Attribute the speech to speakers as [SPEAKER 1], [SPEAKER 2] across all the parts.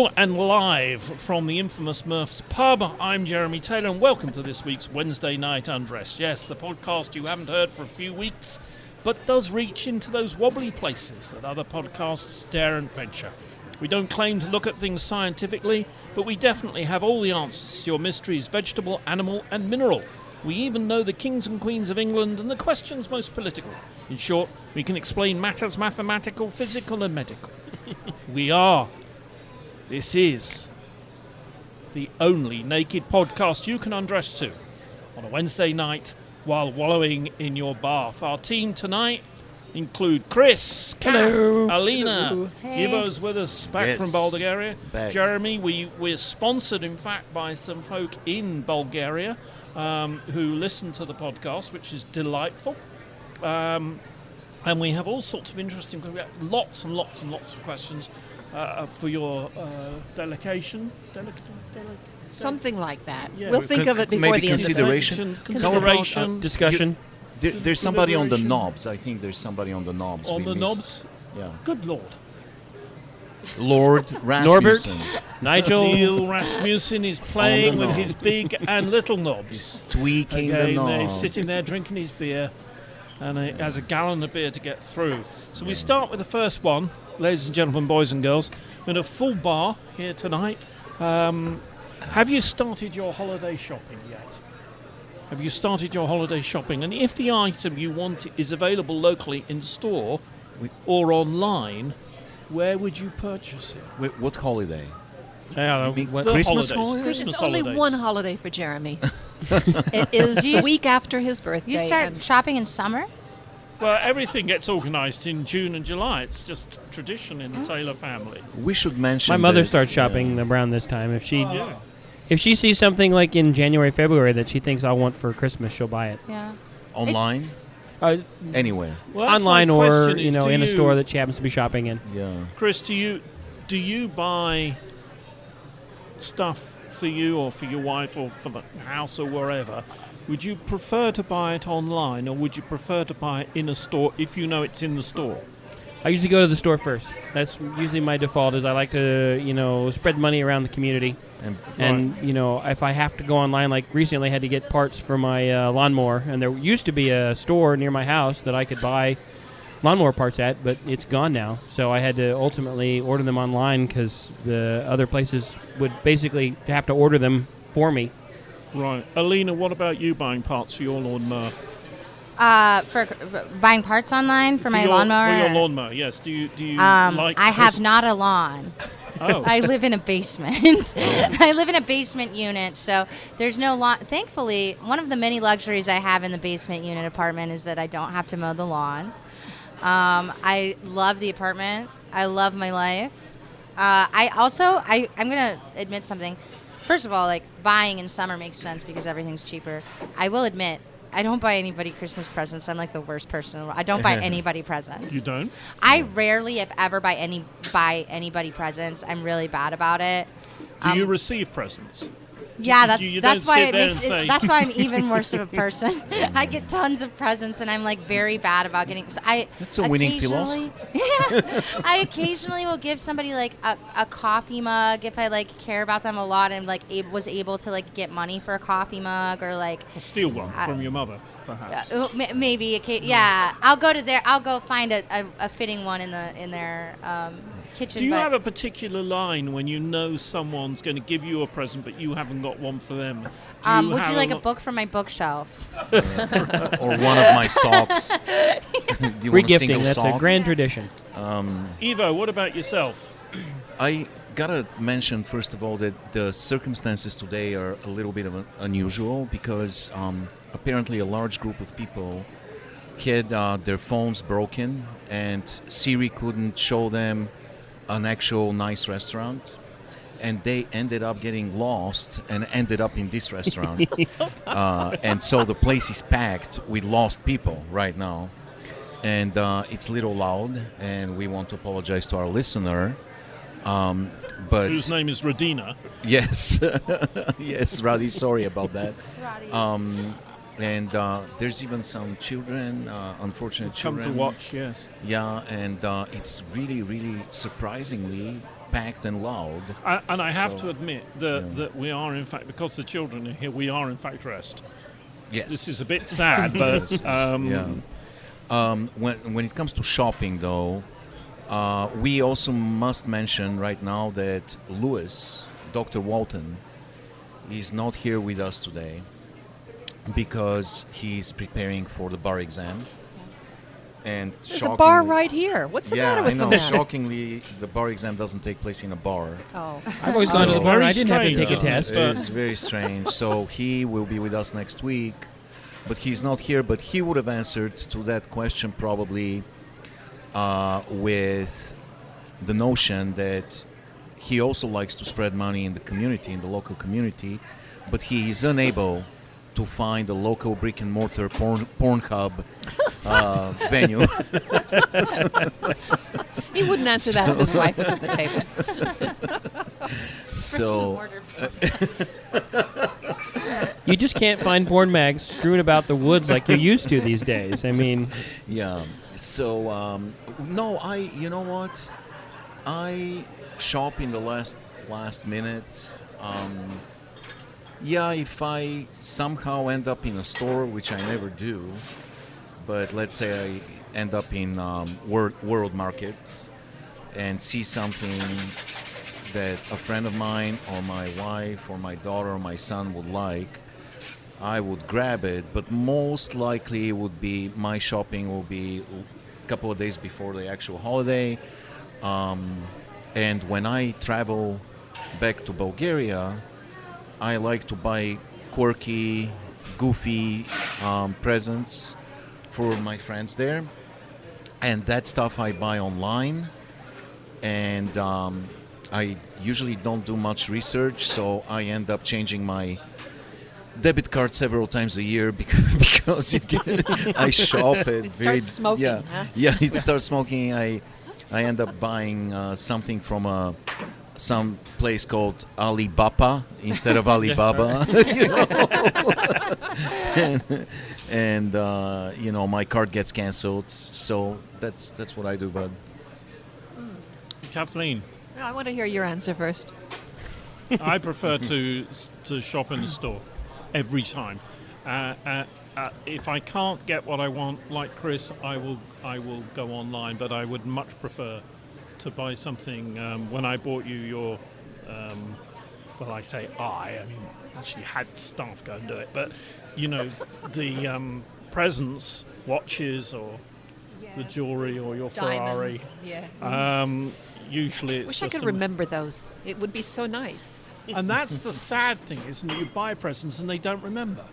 [SPEAKER 1] Hello and live from the infamous Murph's Pub, I'm Jeremy Taylor and welcome to this week's Wednesday Night Undress. Yes, the podcast you haven't heard for a few weeks, but does reach into those wobbly places that other podcasts dare and venture. We don't claim to look at things scientifically, but we definitely have all the answers to your mysteries, vegetable, animal and mineral. We even know the kings and queens of England and the questions most political. In short, we can explain matters mathematical, physical and medical. This is the only naked podcast you can undress to on a Wednesday night while wallowing in your bath. Our team tonight include Chris, Kath, Alena. Ivo's with us back from Bulgaria. Jeremy, we're sponsored, in fact, by some folk in Bulgaria who listen to the podcast, which is delightful. And we have all sorts of interesting, lots and lots and lots of questions for your delegation.
[SPEAKER 2] Something like that.
[SPEAKER 1] Yeah.
[SPEAKER 2] We'll think of it before the end of
[SPEAKER 3] consideration.
[SPEAKER 1] Consideration.
[SPEAKER 3] There's somebody on the knobs. I think there's somebody on the knobs.
[SPEAKER 1] On the knobs?
[SPEAKER 3] Yeah.
[SPEAKER 1] Good Lord.
[SPEAKER 3] Lord Rasmussen.
[SPEAKER 4] Nigel.
[SPEAKER 1] Neil Rasmussen is playing with his big and little knobs.
[SPEAKER 3] He's tweaking the
[SPEAKER 1] Again,
[SPEAKER 3] knobs.
[SPEAKER 1] he's sitting there drinking his beer, and he has a gallon of beer to get through. So we start with the first one, ladies and gentlemen, boys and girls. We're in a full bar here tonight. Have you started your holiday shopping yet? Have you started your holiday shopping? And if the item you want is available locally in store or online, where would you purchase it?
[SPEAKER 3] Wait, what holiday?
[SPEAKER 1] Christmas
[SPEAKER 3] holidays?
[SPEAKER 1] Christmas
[SPEAKER 2] It's
[SPEAKER 1] holidays.
[SPEAKER 2] only one holiday for Jeremy. It is the week after his birthday.
[SPEAKER 5] You start shopping in summer?
[SPEAKER 1] Well, everything gets organised in June and July. It's just tradition in the Taylor family.
[SPEAKER 3] We should mention
[SPEAKER 4] My mother
[SPEAKER 3] that,
[SPEAKER 4] starts shopping around this time. If she sees something like in January, February that she thinks I'll want for Christmas, she'll buy it.
[SPEAKER 5] Yeah.
[SPEAKER 3] online. Anywhere.
[SPEAKER 1] Well, that's
[SPEAKER 4] Online
[SPEAKER 1] my
[SPEAKER 4] or
[SPEAKER 1] question is, do
[SPEAKER 4] in a
[SPEAKER 1] you-
[SPEAKER 4] store that she happens to be shopping in.
[SPEAKER 3] Yeah.
[SPEAKER 1] Chris, do you buy stuff for you or for your wife or for the house or wherever? Would you prefer to buy it online or would you prefer to buy it in a store if you know it's in the store?
[SPEAKER 4] I usually go to the store first. That's usually my default. Is I like to spread money around the community. And if I have to go online, like recently I had to get parts for my lawnmower, and there used to be a store near my house that I could buy lawnmower parts at, but it's gone now. So I had to ultimately order them online because the other places would basically have to order them for me.
[SPEAKER 1] Right. Alena, what about you buying parts for your lawnmower?
[SPEAKER 5] For buying parts online for my lawnmower?
[SPEAKER 1] For your lawnmower, yes. Do you like...
[SPEAKER 5] I have not a lawn.
[SPEAKER 1] Oh.
[SPEAKER 5] I live in a basement. I live in a basement unit, so there's no lawn. Thankfully, one of the many luxuries I have in the basement unit apartment is that I don't have to mow the lawn. I love the apartment. I love my life. I'm going to admit something. First of all, like, buying in summer makes sense because everything's cheaper. I will admit, I don't buy anybody Christmas presents. I'm like the worst person in the world. I don't buy anybody presents.
[SPEAKER 1] You don't?
[SPEAKER 5] I rarely, if ever, buy anybody presents. I'm really bad about it.
[SPEAKER 1] Do you receive presents?
[SPEAKER 5] Yeah,
[SPEAKER 1] You
[SPEAKER 5] that's
[SPEAKER 1] don't
[SPEAKER 5] why
[SPEAKER 1] sit
[SPEAKER 5] it
[SPEAKER 1] there
[SPEAKER 5] makes
[SPEAKER 1] and
[SPEAKER 5] it,
[SPEAKER 1] say-
[SPEAKER 5] that's why I'm even worse of a person. I get tons of presents, and I'm like very bad about getting. So
[SPEAKER 3] That's a winning philosophy.
[SPEAKER 5] Yeah, I occasionally will give somebody like a coffee mug if I like care about them a lot and like was able to like get money for a coffee mug or like
[SPEAKER 1] I'll steal one from your mother, perhaps.
[SPEAKER 5] maybe. Yeah, I'll go find a fitting one in their kitchen.
[SPEAKER 1] Do you have a particular line when you know someone's going to give you a present but you haven't got one for them?
[SPEAKER 5] Would you like a book from my bookshelf?
[SPEAKER 3] Or one of my socks. Do you want a single
[SPEAKER 4] Regifting, that's
[SPEAKER 3] sock?
[SPEAKER 4] a grand tradition.
[SPEAKER 1] Ivo, what about yourself?
[SPEAKER 3] I gotta mention first of all that the circumstances today are a little bit unusual because apparently a large group of people had their phones broken and Siri couldn't show them an actual nice restaurant, and they ended up getting lost and ended up in this restaurant. And so the place is packed with lost people right now, and it's a little loud, and we want to apologize to our listener. But
[SPEAKER 1] Whose name is Radina.
[SPEAKER 3] yes, yes, Radi, sorry about that.
[SPEAKER 5] Roddy.
[SPEAKER 3] And there's even some children, unfortunate
[SPEAKER 1] Come
[SPEAKER 3] children.
[SPEAKER 1] to watch, yes.
[SPEAKER 3] Yeah, and it's really, really surprisingly packed and loud.
[SPEAKER 1] And I have to admit that,
[SPEAKER 3] yeah.
[SPEAKER 1] that we are, in fact, because the children are here, we are, in fact, dressed.
[SPEAKER 3] Yes.
[SPEAKER 1] This is a bit sad, but...
[SPEAKER 3] When it comes to shopping, though, we also must mention right now that Lewis, Dr. Walton, is not here with us today because he's preparing for the bar exam. And
[SPEAKER 2] There's a bar right here. What's the matter with
[SPEAKER 3] I know.
[SPEAKER 2] the man?
[SPEAKER 3] Shockingly, the bar exam doesn't take place in a bar.
[SPEAKER 2] Oh.
[SPEAKER 4] I've always gone to the bar.
[SPEAKER 1] Very
[SPEAKER 4] I didn't have to
[SPEAKER 1] strange,
[SPEAKER 4] take a test.
[SPEAKER 3] It's very strange. So he will be with us next week, but he's not here. But he would have answered to that question probably with the notion that he also likes to spread money in the community, in the local community, but he is unable to find a local brick and mortar Pornhub venue.
[SPEAKER 2] He wouldn't answer that if his wife was at the table.
[SPEAKER 3] So
[SPEAKER 4] You just can't find porn mags strewn about the woods like you used to these days. I mean,
[SPEAKER 3] yeah. So no, you know what? I shop in the last minute. Yeah, if I somehow end up in a store, which I never do, but let's say I end up in World Market and see something that a friend of mine or my wife or my daughter or my son would like, I would grab it. But most likely it would be my shopping will be a couple of days before the actual holiday. And when I travel back to Bulgaria, I like to buy quirky, goofy presents for my friends there. And that stuff I buy online. And I usually don't do much research, so I end up changing my debit card several times a year because I shop at
[SPEAKER 2] It starts smoking,
[SPEAKER 3] yeah,
[SPEAKER 2] huh?
[SPEAKER 3] yeah, it starts smoking. I end up buying something from some place called Alibaba instead of Alibaba, you know? and you know, my card gets canceled. So that's what I do, bud.
[SPEAKER 1] Kathleen,
[SPEAKER 2] No, I want to hear your answer first.
[SPEAKER 1] I prefer to shop in the store every time. If I can't get what I want, like Chris, I will go online. But I would much prefer to buy something. When I bought you your, well, I say I mean actually had staff go and do it. But you know, the presents, watches, or the jewelry, or your Ferrari.
[SPEAKER 2] Diamonds. Yeah.
[SPEAKER 1] Usually it's
[SPEAKER 2] Wish I
[SPEAKER 1] just
[SPEAKER 2] could remember those. It would be so nice.
[SPEAKER 1] And that's the sad thing, isn't it? You buy presents and they don't remember.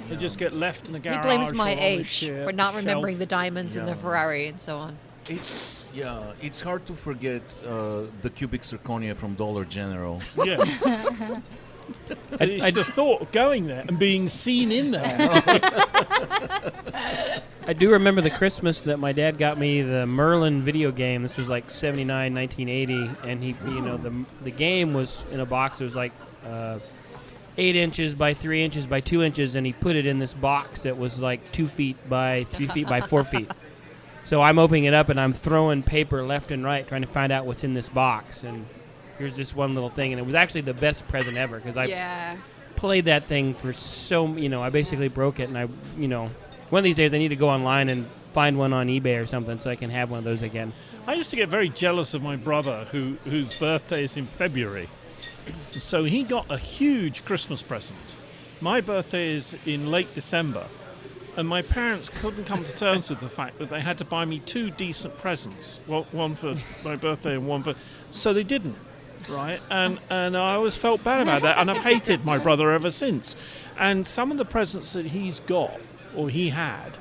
[SPEAKER 1] They just get left in the
[SPEAKER 2] He
[SPEAKER 1] garage.
[SPEAKER 2] blames my
[SPEAKER 1] or on the
[SPEAKER 2] age for not remembering the
[SPEAKER 1] shelf.
[SPEAKER 2] diamonds in the Ferrari and so on.
[SPEAKER 3] It's hard to forget the cubic zirconia from Dollar General.
[SPEAKER 1] Yes. It's the thought of going there and being seen in there.
[SPEAKER 4] I do remember the Christmas that my dad got me the Merlin video game. This was like 79, 1980, and he, you know, the game was in a box that was like 8 inches by 3 inches by 2 inches, and he put it in this box that was like 2 feet by 3 feet by 4 feet. So I'm opening it up and I'm throwing paper left and right trying to find out what's in this box, and here's this one little thing, and it was actually the best present ever because I played that thing for I basically broke it, and I, one of these days I need to go online and find one on eBay or something so I can have one of those again.
[SPEAKER 1] I used to get very jealous of my brother whose birthday is in February. So he got a huge Christmas present. My birthday is in late December, and my parents couldn't come to terms with the fact that they had to buy me 2 decent presents, one for my birthday and one for... So they didn't, right? And I always felt bad about that, and I've hated my brother ever since. And some of the presents that he's got, or he had,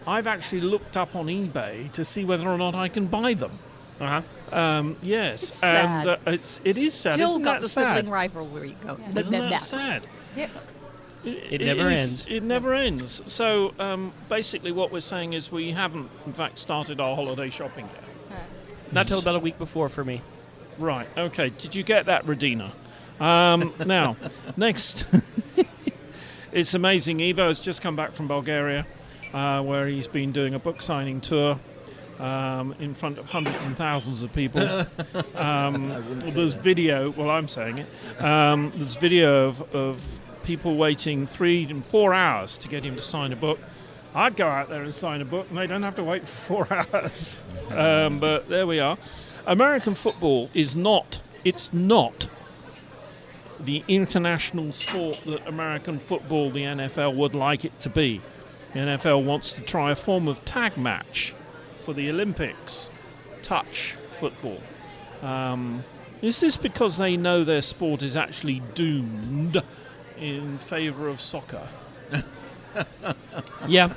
[SPEAKER 1] I've actually looked up on eBay to see whether or not I can buy them. Yes,
[SPEAKER 2] It's sad.
[SPEAKER 1] and it is sad.
[SPEAKER 2] Still
[SPEAKER 1] Isn't
[SPEAKER 2] got
[SPEAKER 1] that
[SPEAKER 2] the
[SPEAKER 1] sad?
[SPEAKER 2] sibling rivalry going.
[SPEAKER 1] Isn't that sad?
[SPEAKER 5] Yeah.
[SPEAKER 4] It never ends.
[SPEAKER 1] It never ends. So basically what we're saying is we haven't, in fact, started our holiday shopping yet.
[SPEAKER 4] Not till about a week before for me.
[SPEAKER 1] Right, okay. Did you get that, Radina? Now, next. It's amazing. Ivo has just come back from Bulgaria, where he's been doing a book signing tour. in front of hundreds and thousands of people. There's video. Well, I'm saying it. There's video of people waiting 3 and 4 hours to get him to sign a book. I'd go out there and sign a book, and they don't have to wait for 4 hours. But there we are. American football is not. It's not the international sport that American football, the NFL, would like it to be. The NFL wants to try a form of tag match for the Olympics, touch football. Is this because they know their sport is actually doomed in favor of soccer?
[SPEAKER 4] Yeah.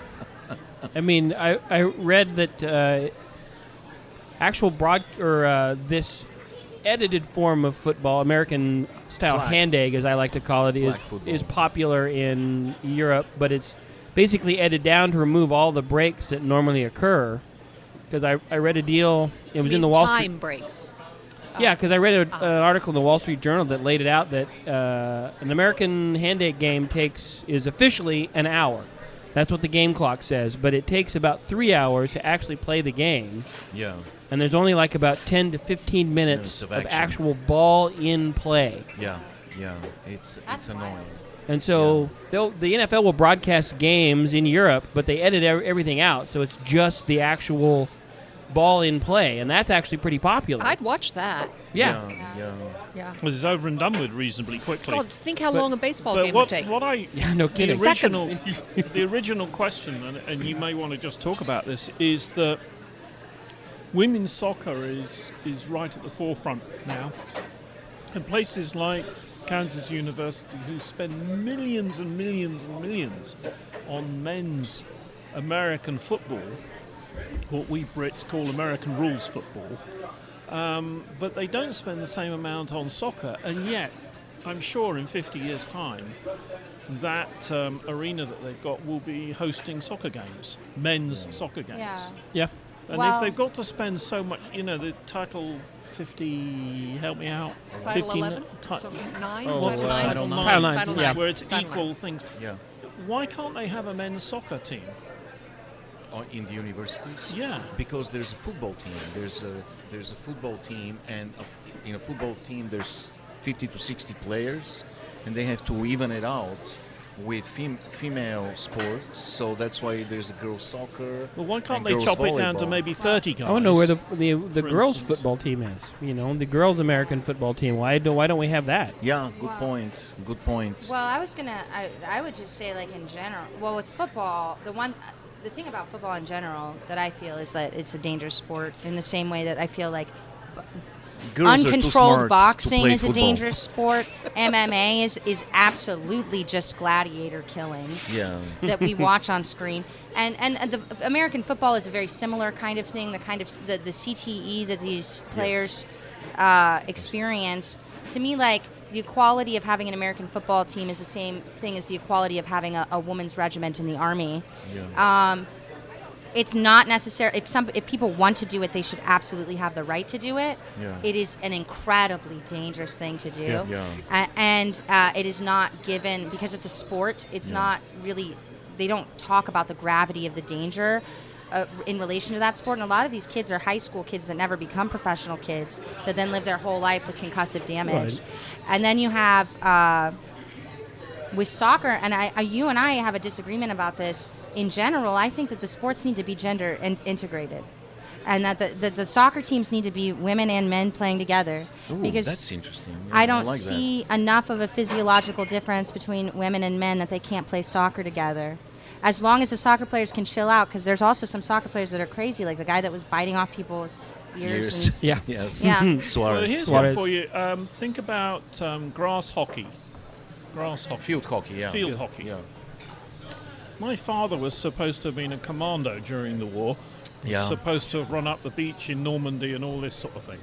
[SPEAKER 4] I mean, I read that actual this edited form of football, American style hand egg, as I like to call it, is popular in Europe, but it's basically edited down to remove all the breaks that normally occur. Because I read a deal, it was in the Wall Street.
[SPEAKER 2] Time breaks.
[SPEAKER 4] Yeah, because I read an article in the Wall Street Journal that laid it out that an American hand egg game is officially an hour. That's what the game clock says, but it takes about 3 hours to actually play the game.
[SPEAKER 3] Yeah.
[SPEAKER 4] And there's only like about 10 to 15 minutes of actual ball in play.
[SPEAKER 3] Yeah. It's annoying.
[SPEAKER 4] And so the NFL will broadcast games in Europe, but they edit everything out, so it's just the actual ball in play, and that's actually pretty popular.
[SPEAKER 2] I'd watch that.
[SPEAKER 4] Yeah.
[SPEAKER 2] Yeah.
[SPEAKER 1] Well, it's over and done with reasonably quickly.
[SPEAKER 2] God, think how long a baseball
[SPEAKER 1] But
[SPEAKER 2] game would take.
[SPEAKER 4] No kidding.
[SPEAKER 1] The original question, and you may want to just talk about this, is that women's soccer is right at the forefront now. And places like Kansas University, who spend millions and millions and millions on men's American football, what we Brits call American rules football, but they don't spend the same amount on soccer, and yet I'm sure in 50 years' time that arena that they've got will be hosting soccer games, men's soccer games.
[SPEAKER 4] Yeah.
[SPEAKER 1] And if they've got to spend so much, the Title 50, help me out.
[SPEAKER 2] Title
[SPEAKER 1] 15,
[SPEAKER 2] 11? Nine?
[SPEAKER 1] What's
[SPEAKER 2] Title
[SPEAKER 1] Title 9?
[SPEAKER 4] Title 9,
[SPEAKER 2] Title
[SPEAKER 4] yeah.
[SPEAKER 2] 9.
[SPEAKER 1] Where it's
[SPEAKER 2] Title
[SPEAKER 1] equal
[SPEAKER 2] 9.
[SPEAKER 1] things.
[SPEAKER 3] Yeah.
[SPEAKER 1] Why can't they have a men's soccer team?
[SPEAKER 3] In the universities?
[SPEAKER 1] Yeah.
[SPEAKER 3] Because there's a football team. There's a football team, and in a football team there's 50 to 60 players, and they have to even it out with female sports. So that's why there's a girls soccer.
[SPEAKER 1] Well, why can't
[SPEAKER 3] and
[SPEAKER 1] they
[SPEAKER 3] girls
[SPEAKER 1] chop it down to
[SPEAKER 3] volleyball.
[SPEAKER 1] maybe 30 guys?
[SPEAKER 4] I want to know where the
[SPEAKER 1] for
[SPEAKER 4] girls'
[SPEAKER 1] instance.
[SPEAKER 4] football team is. The girls' American football team. Why don't we have that?
[SPEAKER 3] Yeah, good point. Good point.
[SPEAKER 5] Well, I would just say, like, in general. Well, with football, the thing about football in general that I feel is that it's a dangerous sport in the same way that I feel like
[SPEAKER 3] Girls are too
[SPEAKER 5] uncontrolled
[SPEAKER 3] smart to
[SPEAKER 5] boxing
[SPEAKER 3] play
[SPEAKER 5] is a
[SPEAKER 3] football.
[SPEAKER 5] dangerous sport. MMA is absolutely just gladiator killings
[SPEAKER 3] Yeah.
[SPEAKER 5] that we watch on screen. And the American football is a very similar kind of thing, the CTE that these players experience. To me, like, the equality of having an American football team is the same thing as the equality of having a women's regiment in the Army.
[SPEAKER 3] Yeah.
[SPEAKER 5] It's not necessary. If people want to do it, they should absolutely have the right to do it.
[SPEAKER 3] Yeah.
[SPEAKER 5] It is an incredibly dangerous thing to do.
[SPEAKER 3] Yeah.
[SPEAKER 5] And it is not given, because it's a sport, it's not really, they don't talk about the gravity of the danger in relation to that sport. And a lot of these kids are high school kids that never become professional kids, that then live their whole life with concussive damage.
[SPEAKER 4] Right.
[SPEAKER 5] And then you have, with soccer, and you and I have a disagreement about this. In general, I think that the sports need to be gender integrated, and that the soccer teams need to be women and men playing together.
[SPEAKER 3] Ooh,
[SPEAKER 5] because
[SPEAKER 3] that's interesting. Yeah,
[SPEAKER 5] I don't
[SPEAKER 3] like
[SPEAKER 5] see enough of a physiological difference between women and men that they can't play soccer together. As long as the soccer players can chill out, because there's also some soccer players that are crazy, like the guy that was biting off people's ears. And,
[SPEAKER 4] Yeah.
[SPEAKER 5] yeah.
[SPEAKER 1] So
[SPEAKER 3] Suarez.
[SPEAKER 1] here's
[SPEAKER 4] Suarez.
[SPEAKER 1] one for you. Think about grass hockey. Grass hockey.
[SPEAKER 3] Field hockey, yeah.
[SPEAKER 1] Field hockey.
[SPEAKER 3] Yeah.
[SPEAKER 1] My father was supposed to have been a commando during the war.
[SPEAKER 3] Yeah.
[SPEAKER 1] Supposed to have run up the beach in Normandy and all this sort of thing.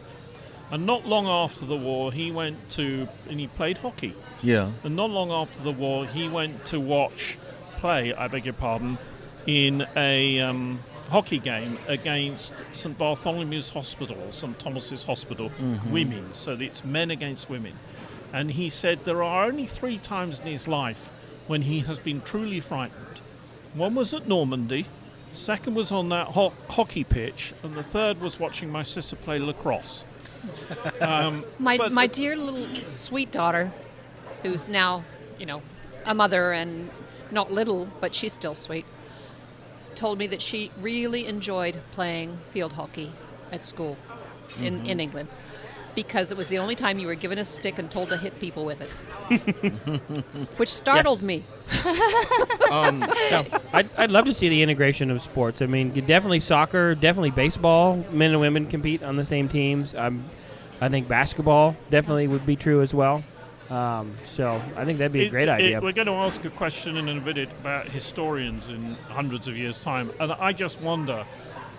[SPEAKER 1] And not long after the war, he played hockey.
[SPEAKER 3] Yeah.
[SPEAKER 1] And not long after the war, he went to play, in a hockey game against St. Bartholomew's Hospital, St. Thomas's Hospital, women. So it's men against women. And he said there are only 3 times in his life when he has been truly frightened. One was at Normandy, second was on that hockey pitch, and the third was watching my sister play lacrosse.
[SPEAKER 2] My dear little sweet daughter, who's now, a mother and not little, but she's still sweet, told me that she really enjoyed playing field hockey at school in England because it was the only time you were given a stick and told to hit people with it, which startled me.
[SPEAKER 4] No, I'd love to see the integration of sports. I mean, definitely soccer, definitely baseball. Men and women compete on the same teams. I think basketball definitely would be true as well. So I think that'd be a great idea.
[SPEAKER 1] We're going to ask a question in a minute about historians in hundreds of years' time, and I just wonder,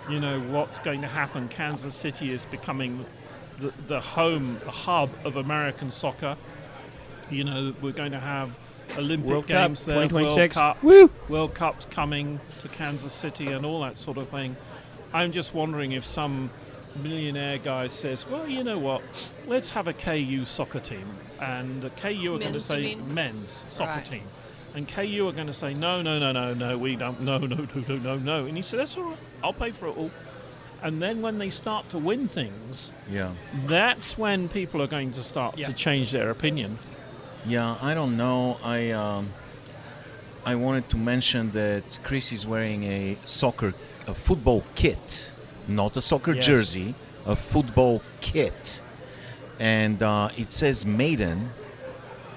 [SPEAKER 1] what's going to happen. Kansas City is becoming the hub of American soccer. We're going to have Olympic
[SPEAKER 4] World
[SPEAKER 1] Games
[SPEAKER 4] Cup,
[SPEAKER 1] there,
[SPEAKER 4] 2026.
[SPEAKER 1] World Cup,
[SPEAKER 4] Woo!
[SPEAKER 1] World Cup's coming to Kansas City and all that sort of thing. I'm just wondering if some millionaire guy says, well, you know what, let's have a KU soccer team. And the KU are going to
[SPEAKER 2] Men's,
[SPEAKER 1] say
[SPEAKER 2] you mean?
[SPEAKER 1] men's soccer
[SPEAKER 2] Right.
[SPEAKER 1] team. And KU are going to say, no, we don't, no. And he said, that's all right, I'll pay for it all. And then when they start to win things, that's when people are going to start to change their opinion.
[SPEAKER 3] Yeah, I don't know. I wanted to mention that Chris is wearing a football kit, not a soccer jersey, a football kit, and it says Maiden,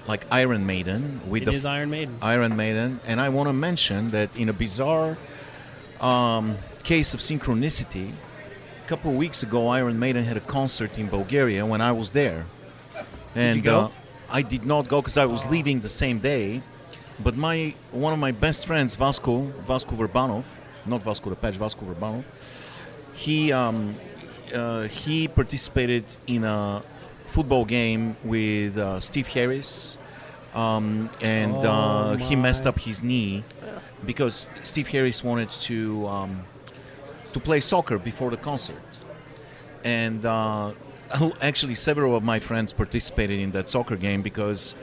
[SPEAKER 3] like Iron Maiden, with
[SPEAKER 4] It is Iron Maiden.
[SPEAKER 3] Iron Maiden. And I want to mention that in a bizarre case of synchronicity, a couple of weeks ago, Iron Maiden had a concert in Bulgaria when I was there. And
[SPEAKER 4] Did you go?
[SPEAKER 3] I did not go because I was leaving the same day. But one of my best friends, Vasco Verbanov, not Vasco Repac, Vasco Verbanov, he participated in a football game with Steve Harris, and he messed up his knee because Steve Harris wanted to play soccer before the concert. And actually, several of my friends participated in that soccer game because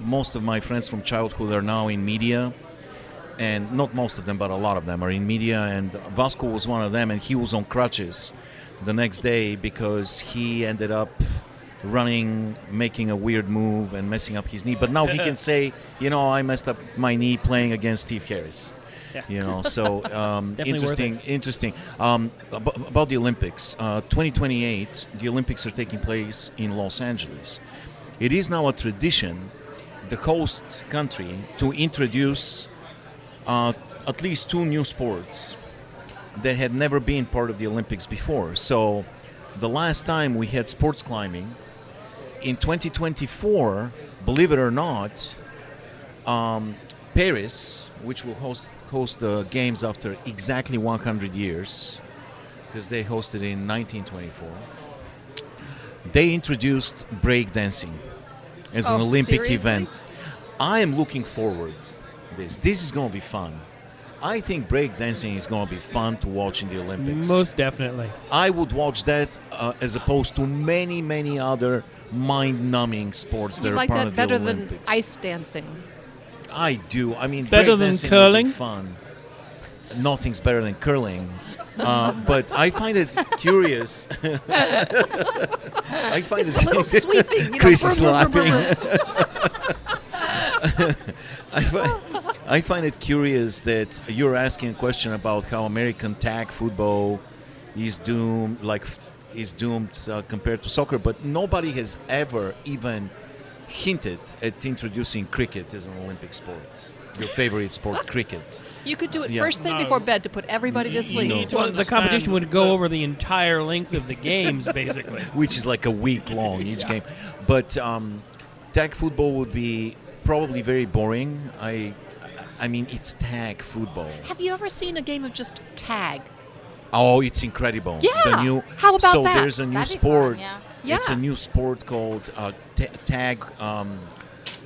[SPEAKER 3] most of my friends from childhood are now in media. And not most of them, but a lot of them are in media. And Vasco was one of them, and he was on crutches the next day because he ended up running, making a weird move, and messing up his knee. But now he can say, I messed up my knee playing against Steve Harris.
[SPEAKER 4] Yeah.
[SPEAKER 3] So interesting. About the Olympics, 2028, the Olympics are taking place in Los Angeles. It is now a tradition, the host country, to introduce at least two new sports that had never been part of the Olympics before. So the last time we had sports climbing, in 2024, believe it or not, Paris, which will host the games after exactly 100 years, because they hosted in 1924, they introduced breakdancing as an Olympic
[SPEAKER 2] seriously?
[SPEAKER 3] event. I am looking forward to this. This is going to be fun. I think breakdancing is going to be fun to watch in the Olympics.
[SPEAKER 4] Most definitely.
[SPEAKER 3] I would watch that as opposed to many, many other mind-numbing sports that
[SPEAKER 2] You
[SPEAKER 3] are
[SPEAKER 2] like
[SPEAKER 3] part
[SPEAKER 2] that
[SPEAKER 3] of the
[SPEAKER 2] better
[SPEAKER 3] Olympics.
[SPEAKER 2] than ice dancing?
[SPEAKER 3] I do. I mean,
[SPEAKER 1] Better than
[SPEAKER 3] breakdancing would
[SPEAKER 1] curling?
[SPEAKER 3] be fun. Nothing's better than curling. But I find it curious. I find
[SPEAKER 2] It's a little sweeping.
[SPEAKER 3] Chris is
[SPEAKER 2] vroom, vroom,
[SPEAKER 3] laughing.
[SPEAKER 2] vroom, vroom.
[SPEAKER 3] I find it curious that you're asking a question about how American tag football is doomed, compared to soccer, but nobody has ever even hinted at introducing cricket as an Olympic sport. Your favorite sport, cricket.
[SPEAKER 2] You could do it
[SPEAKER 3] Yeah.
[SPEAKER 2] first thing
[SPEAKER 1] No.
[SPEAKER 2] before bed to put everybody to
[SPEAKER 1] You
[SPEAKER 2] sleep.
[SPEAKER 1] need to
[SPEAKER 4] Well, the
[SPEAKER 1] understand
[SPEAKER 4] competition would go over the entire length of the games, basically.
[SPEAKER 3] Which is like a week long each game. But tag football would be probably very boring. I mean, it's tag football.
[SPEAKER 2] Have you ever seen a game of just tag?
[SPEAKER 3] Oh, it's incredible.
[SPEAKER 2] Yeah. How about
[SPEAKER 3] so
[SPEAKER 2] that?
[SPEAKER 3] there's a new
[SPEAKER 5] That'd be
[SPEAKER 3] sport.
[SPEAKER 5] fun, yeah.
[SPEAKER 2] Yeah.
[SPEAKER 3] It's a new sport called tag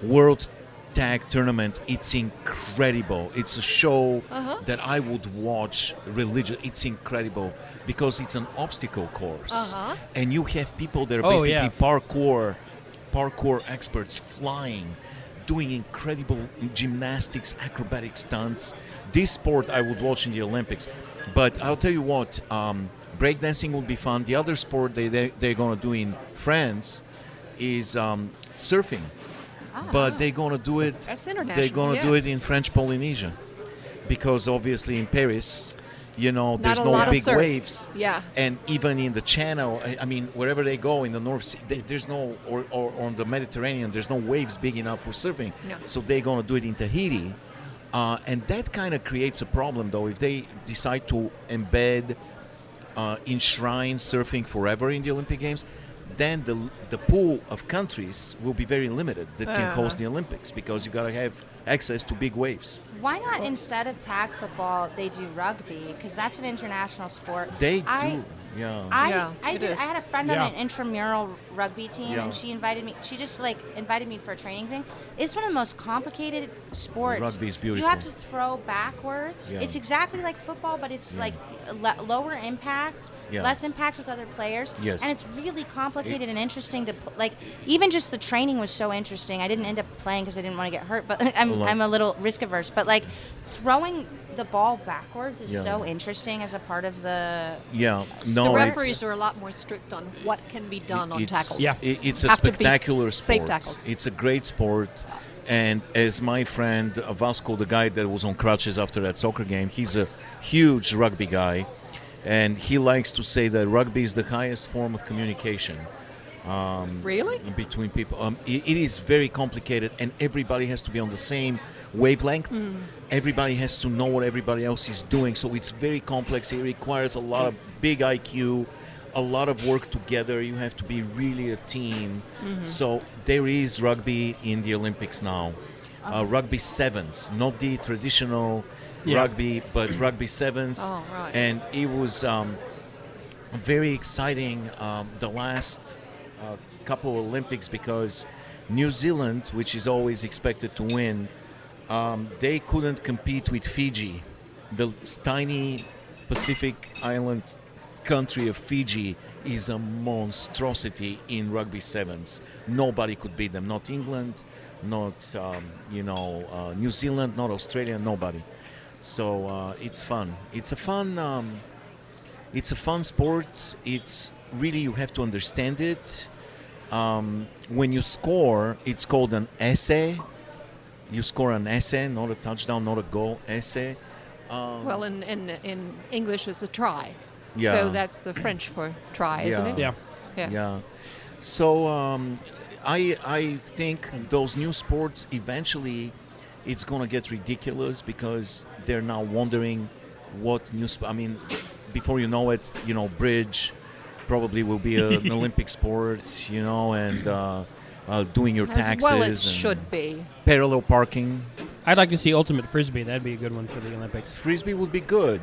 [SPEAKER 3] World Tag Tournament. It's incredible. It's a show that I would watch religiously. It's incredible because it's an obstacle course, and you have people that are basically parkour experts flying, doing incredible gymnastics, acrobatic stunts. This sport I would watch in the Olympics. But I'll tell you what, breakdancing will be fun. The other sport they're going to do in France is surfing. But they're going to do it.
[SPEAKER 2] That's international.
[SPEAKER 3] They're going to do it in French Polynesia, because obviously in Paris, there's no big waves.
[SPEAKER 2] Yeah.
[SPEAKER 3] And even in the Channel, I mean, wherever they go in the North Sea, there's no, or on the Mediterranean, there's no waves big enough for surfing.
[SPEAKER 2] No.
[SPEAKER 3] So they're going to do it in Tahiti. And that kind of creates a problem, though, if they decide to enshrine surfing forever in the Olympic Games. Then the pool of countries will be very limited that can host the Olympics, because you got to have access to big waves.
[SPEAKER 5] Why not, instead of tag football, they do rugby? Because that's an international sport.
[SPEAKER 3] They do. Yeah.
[SPEAKER 5] I
[SPEAKER 2] is.
[SPEAKER 5] had a friend on
[SPEAKER 1] Yeah.
[SPEAKER 5] an intramural rugby team,
[SPEAKER 3] Yeah.
[SPEAKER 5] and she invited me. She just invited me for a training thing. It's one of the most complicated sports.
[SPEAKER 3] Rugby is beautiful.
[SPEAKER 5] You have to throw backwards.
[SPEAKER 3] Yeah.
[SPEAKER 5] It's exactly like football, but it's lower impact, less impact with other players.
[SPEAKER 3] Yes.
[SPEAKER 5] And it's really complicated and interesting to even just the training was so interesting. I didn't end up playing because I didn't want to get hurt, but I'm a little risk averse. But throwing the ball backwards is so interesting as a part of the.
[SPEAKER 3] Yeah.
[SPEAKER 2] The referees are a lot more strict on what can be done on tackles.
[SPEAKER 1] Yeah.
[SPEAKER 3] It's a
[SPEAKER 2] Have to be
[SPEAKER 3] spectacular sport.
[SPEAKER 2] safe tackles.
[SPEAKER 3] It's a great sport. And as my friend Vasco, the guy that was on crutches after that soccer game, he's a huge rugby guy. And he likes to say that rugby is the highest form of communication.
[SPEAKER 2] Really?
[SPEAKER 3] Between people. It is very complicated, and everybody has to be on the same wavelength. Everybody has to know what everybody else is doing. So it's very complex. It requires a lot of big IQ, a lot of work together. You have to be really a team. So there is rugby in the Olympics now. Rugby sevens, not the traditional rugby, but rugby sevens.
[SPEAKER 2] Oh, right.
[SPEAKER 3] And it was very exciting the last couple of Olympics, because New Zealand, which is always expected to win, they couldn't compete with Fiji. The tiny Pacific island country of Fiji is a monstrosity in rugby sevens. Nobody could beat them. Not England, not New Zealand, not Australia. Nobody. So it's fun. It's a fun sport. It's really, you have to understand it. When you score, it's called an essay. You score an essay, not a touchdown, not a goal. Essay.
[SPEAKER 2] Well, in English, it's a try.
[SPEAKER 3] Yeah.
[SPEAKER 2] So that's the French for try, isn't it?
[SPEAKER 1] Yeah.
[SPEAKER 3] Yeah. So I think those new sports, eventually it's going to get ridiculous, because they're now wondering what new I mean, before you know it, bridge probably will be an Olympic sport, and doing your taxes.
[SPEAKER 2] As well, it
[SPEAKER 3] and
[SPEAKER 2] should be.
[SPEAKER 3] Parallel parking.
[SPEAKER 4] I'd like to see ultimate frisbee. That'd be a good one for the Olympics.
[SPEAKER 3] Frisbee would be good.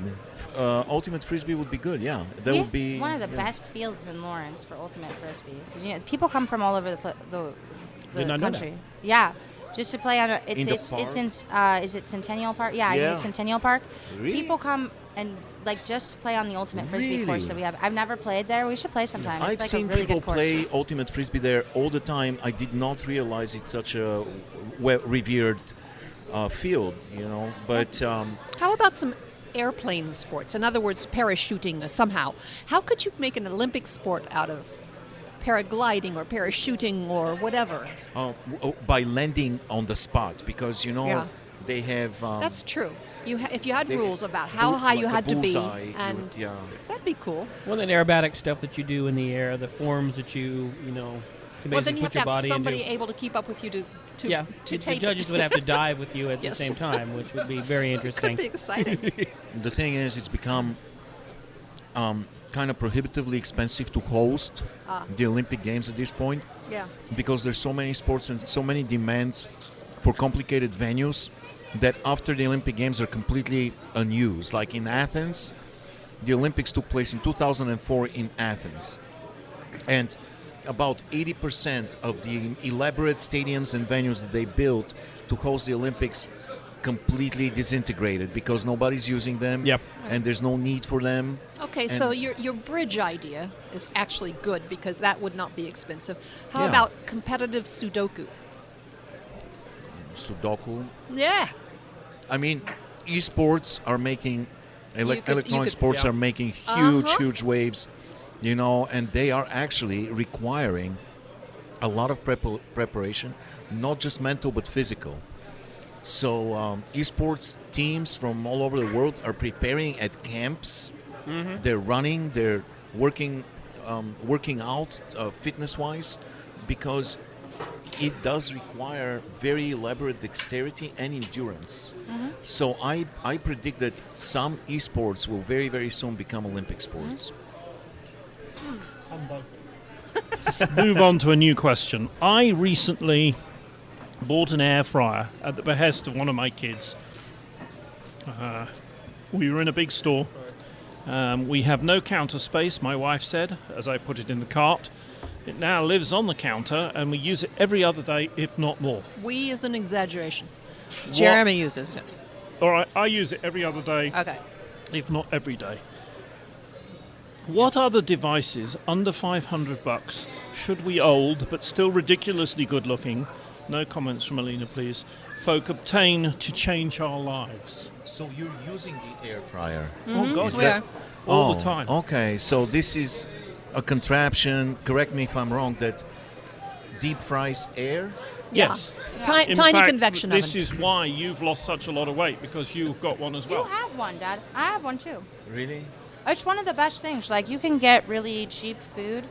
[SPEAKER 3] Ultimate frisbee would be good. Yeah, that would be
[SPEAKER 5] one of the best fields in Lawrence for ultimate frisbee. Did you know, people come from all over the
[SPEAKER 4] Did not know
[SPEAKER 5] country. Yeah, just to play on
[SPEAKER 3] In the
[SPEAKER 5] it's
[SPEAKER 3] park?
[SPEAKER 5] in is it Centennial Park? Yeah, I think it's Centennial Park.
[SPEAKER 3] Really?
[SPEAKER 5] People come and just to play on the ultimate frisbee course
[SPEAKER 3] Really?
[SPEAKER 5] that we have. I've never played there. We should play sometime. It's
[SPEAKER 3] I've
[SPEAKER 5] like
[SPEAKER 3] seen
[SPEAKER 5] a really
[SPEAKER 3] people
[SPEAKER 5] good course.
[SPEAKER 3] play ultimate frisbee there all the time. I did not realize it's such a revered field, But
[SPEAKER 2] How about some airplane sports? In other words, parachuting somehow. How could you make an Olympic sport out of paragliding or parachuting or whatever?
[SPEAKER 3] by landing on the spot, because they have.
[SPEAKER 2] That's true. If you had
[SPEAKER 3] they-
[SPEAKER 2] rules about how high you
[SPEAKER 3] like a
[SPEAKER 2] had to be,
[SPEAKER 3] bullseye, you
[SPEAKER 2] and
[SPEAKER 3] would-
[SPEAKER 2] that'd be cool.
[SPEAKER 4] Well, then aerobatic stuff that you do in the air, the forms that you can
[SPEAKER 2] Well,
[SPEAKER 4] basically
[SPEAKER 2] then you have
[SPEAKER 4] put your
[SPEAKER 2] to have
[SPEAKER 4] body
[SPEAKER 2] somebody
[SPEAKER 4] into.
[SPEAKER 2] able to keep up with you to
[SPEAKER 4] The
[SPEAKER 2] take
[SPEAKER 4] judges would have to dive with you at
[SPEAKER 2] Yes.
[SPEAKER 4] the same time, which would be very interesting.
[SPEAKER 2] Could be exciting.
[SPEAKER 3] The thing is, it's become kind of prohibitively expensive to host the Olympic Games at this point,
[SPEAKER 2] Yeah.
[SPEAKER 3] because there's so many sports and so many demands for complicated venues that after the Olympic Games are completely unused. Like in Athens, the Olympics took place in 2004 in Athens, and about 80% of the elaborate stadiums and venues that they built to host the Olympics completely disintegrated because nobody's using them.
[SPEAKER 4] Yep.
[SPEAKER 3] And there's no need for them.
[SPEAKER 2] Okay,
[SPEAKER 3] And-
[SPEAKER 2] so your bridge idea is actually good because that would not be expensive. How
[SPEAKER 3] Yeah.
[SPEAKER 2] about competitive Sudoku?
[SPEAKER 3] Sudoku.
[SPEAKER 2] Yeah.
[SPEAKER 3] I mean, esports are making electronic sports
[SPEAKER 1] yeah.
[SPEAKER 3] are making huge waves, and they are actually requiring a lot of preparation, not just mental but physical. So esports teams from all over the world are preparing at camps. Mm-hmm. They're running, they're working out fitness-wise, because it does require very elaborate dexterity and endurance. Mm-hmm. So I predict that some esports will very, very soon become Olympic sports.
[SPEAKER 1] Move on to a new question. I recently bought an air fryer at the behest of one of my kids. We were in a big store. We have no counter space, my wife said, as I put it in the cart. It now lives on the counter, and we use it every other day, if not more.
[SPEAKER 2] We is an exaggeration. Jeremy uses it.
[SPEAKER 1] All right, I use it every other day,
[SPEAKER 2] Okay.
[SPEAKER 1] if not every day. What other devices under $500 should we old, but still ridiculously good-looking, no comments from Alena, please, folk obtain to change our lives?
[SPEAKER 3] So you're using the air fryer?
[SPEAKER 1] Oh, God,
[SPEAKER 2] We are.
[SPEAKER 1] all the time.
[SPEAKER 3] Okay, so this is a contraption, correct me if I'm wrong, that deep fries air?
[SPEAKER 1] Yes.
[SPEAKER 2] Yeah.
[SPEAKER 1] In
[SPEAKER 2] Tiny
[SPEAKER 1] fact,
[SPEAKER 2] convection
[SPEAKER 1] this
[SPEAKER 2] oven.
[SPEAKER 1] is why you've lost such a lot of weight, because you've got one as well.
[SPEAKER 5] You have one, Dad. I have one too.
[SPEAKER 3] Really?
[SPEAKER 5] It's one of the best things. Like, you can get really cheap food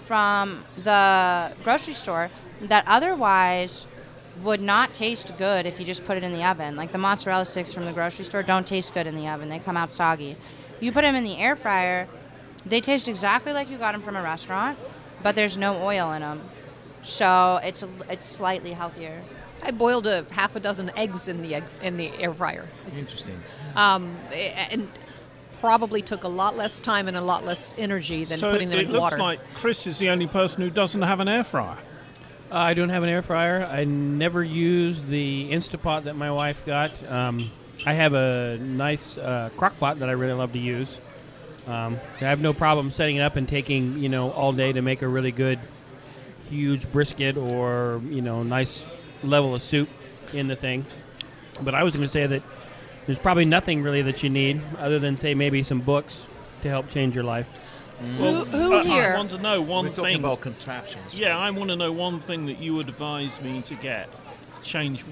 [SPEAKER 5] from the grocery store that otherwise would not taste good if you just put it in the oven. Like the mozzarella sticks from the grocery store don't taste good in the oven. They come out soggy. You put them in the air fryer, they taste exactly like you got them from a restaurant, but there's no oil in them. So it's slightly healthier.
[SPEAKER 2] I boiled a half a dozen eggs in the air fryer.
[SPEAKER 3] Interesting.
[SPEAKER 2] And probably took a lot less time and a lot less energy than putting them in water.
[SPEAKER 1] So it looks like Chris is the only person who doesn't have an air fryer.
[SPEAKER 4] I don't have an air fryer. I never use the Instapot that my wife got. I have a nice crock pot that I really love to use. I have no problem setting it up and taking, all day to make a really good, huge brisket or, nice level of soup in the thing. But I was going to say that there's probably nothing really that you need other than, say, maybe some books to help change your life.
[SPEAKER 1] Well,
[SPEAKER 2] Who here?
[SPEAKER 1] I want to know one
[SPEAKER 3] We're
[SPEAKER 1] thing.
[SPEAKER 3] talking about contraptions.
[SPEAKER 1] Yeah, I want to know one thing that you would advise me to get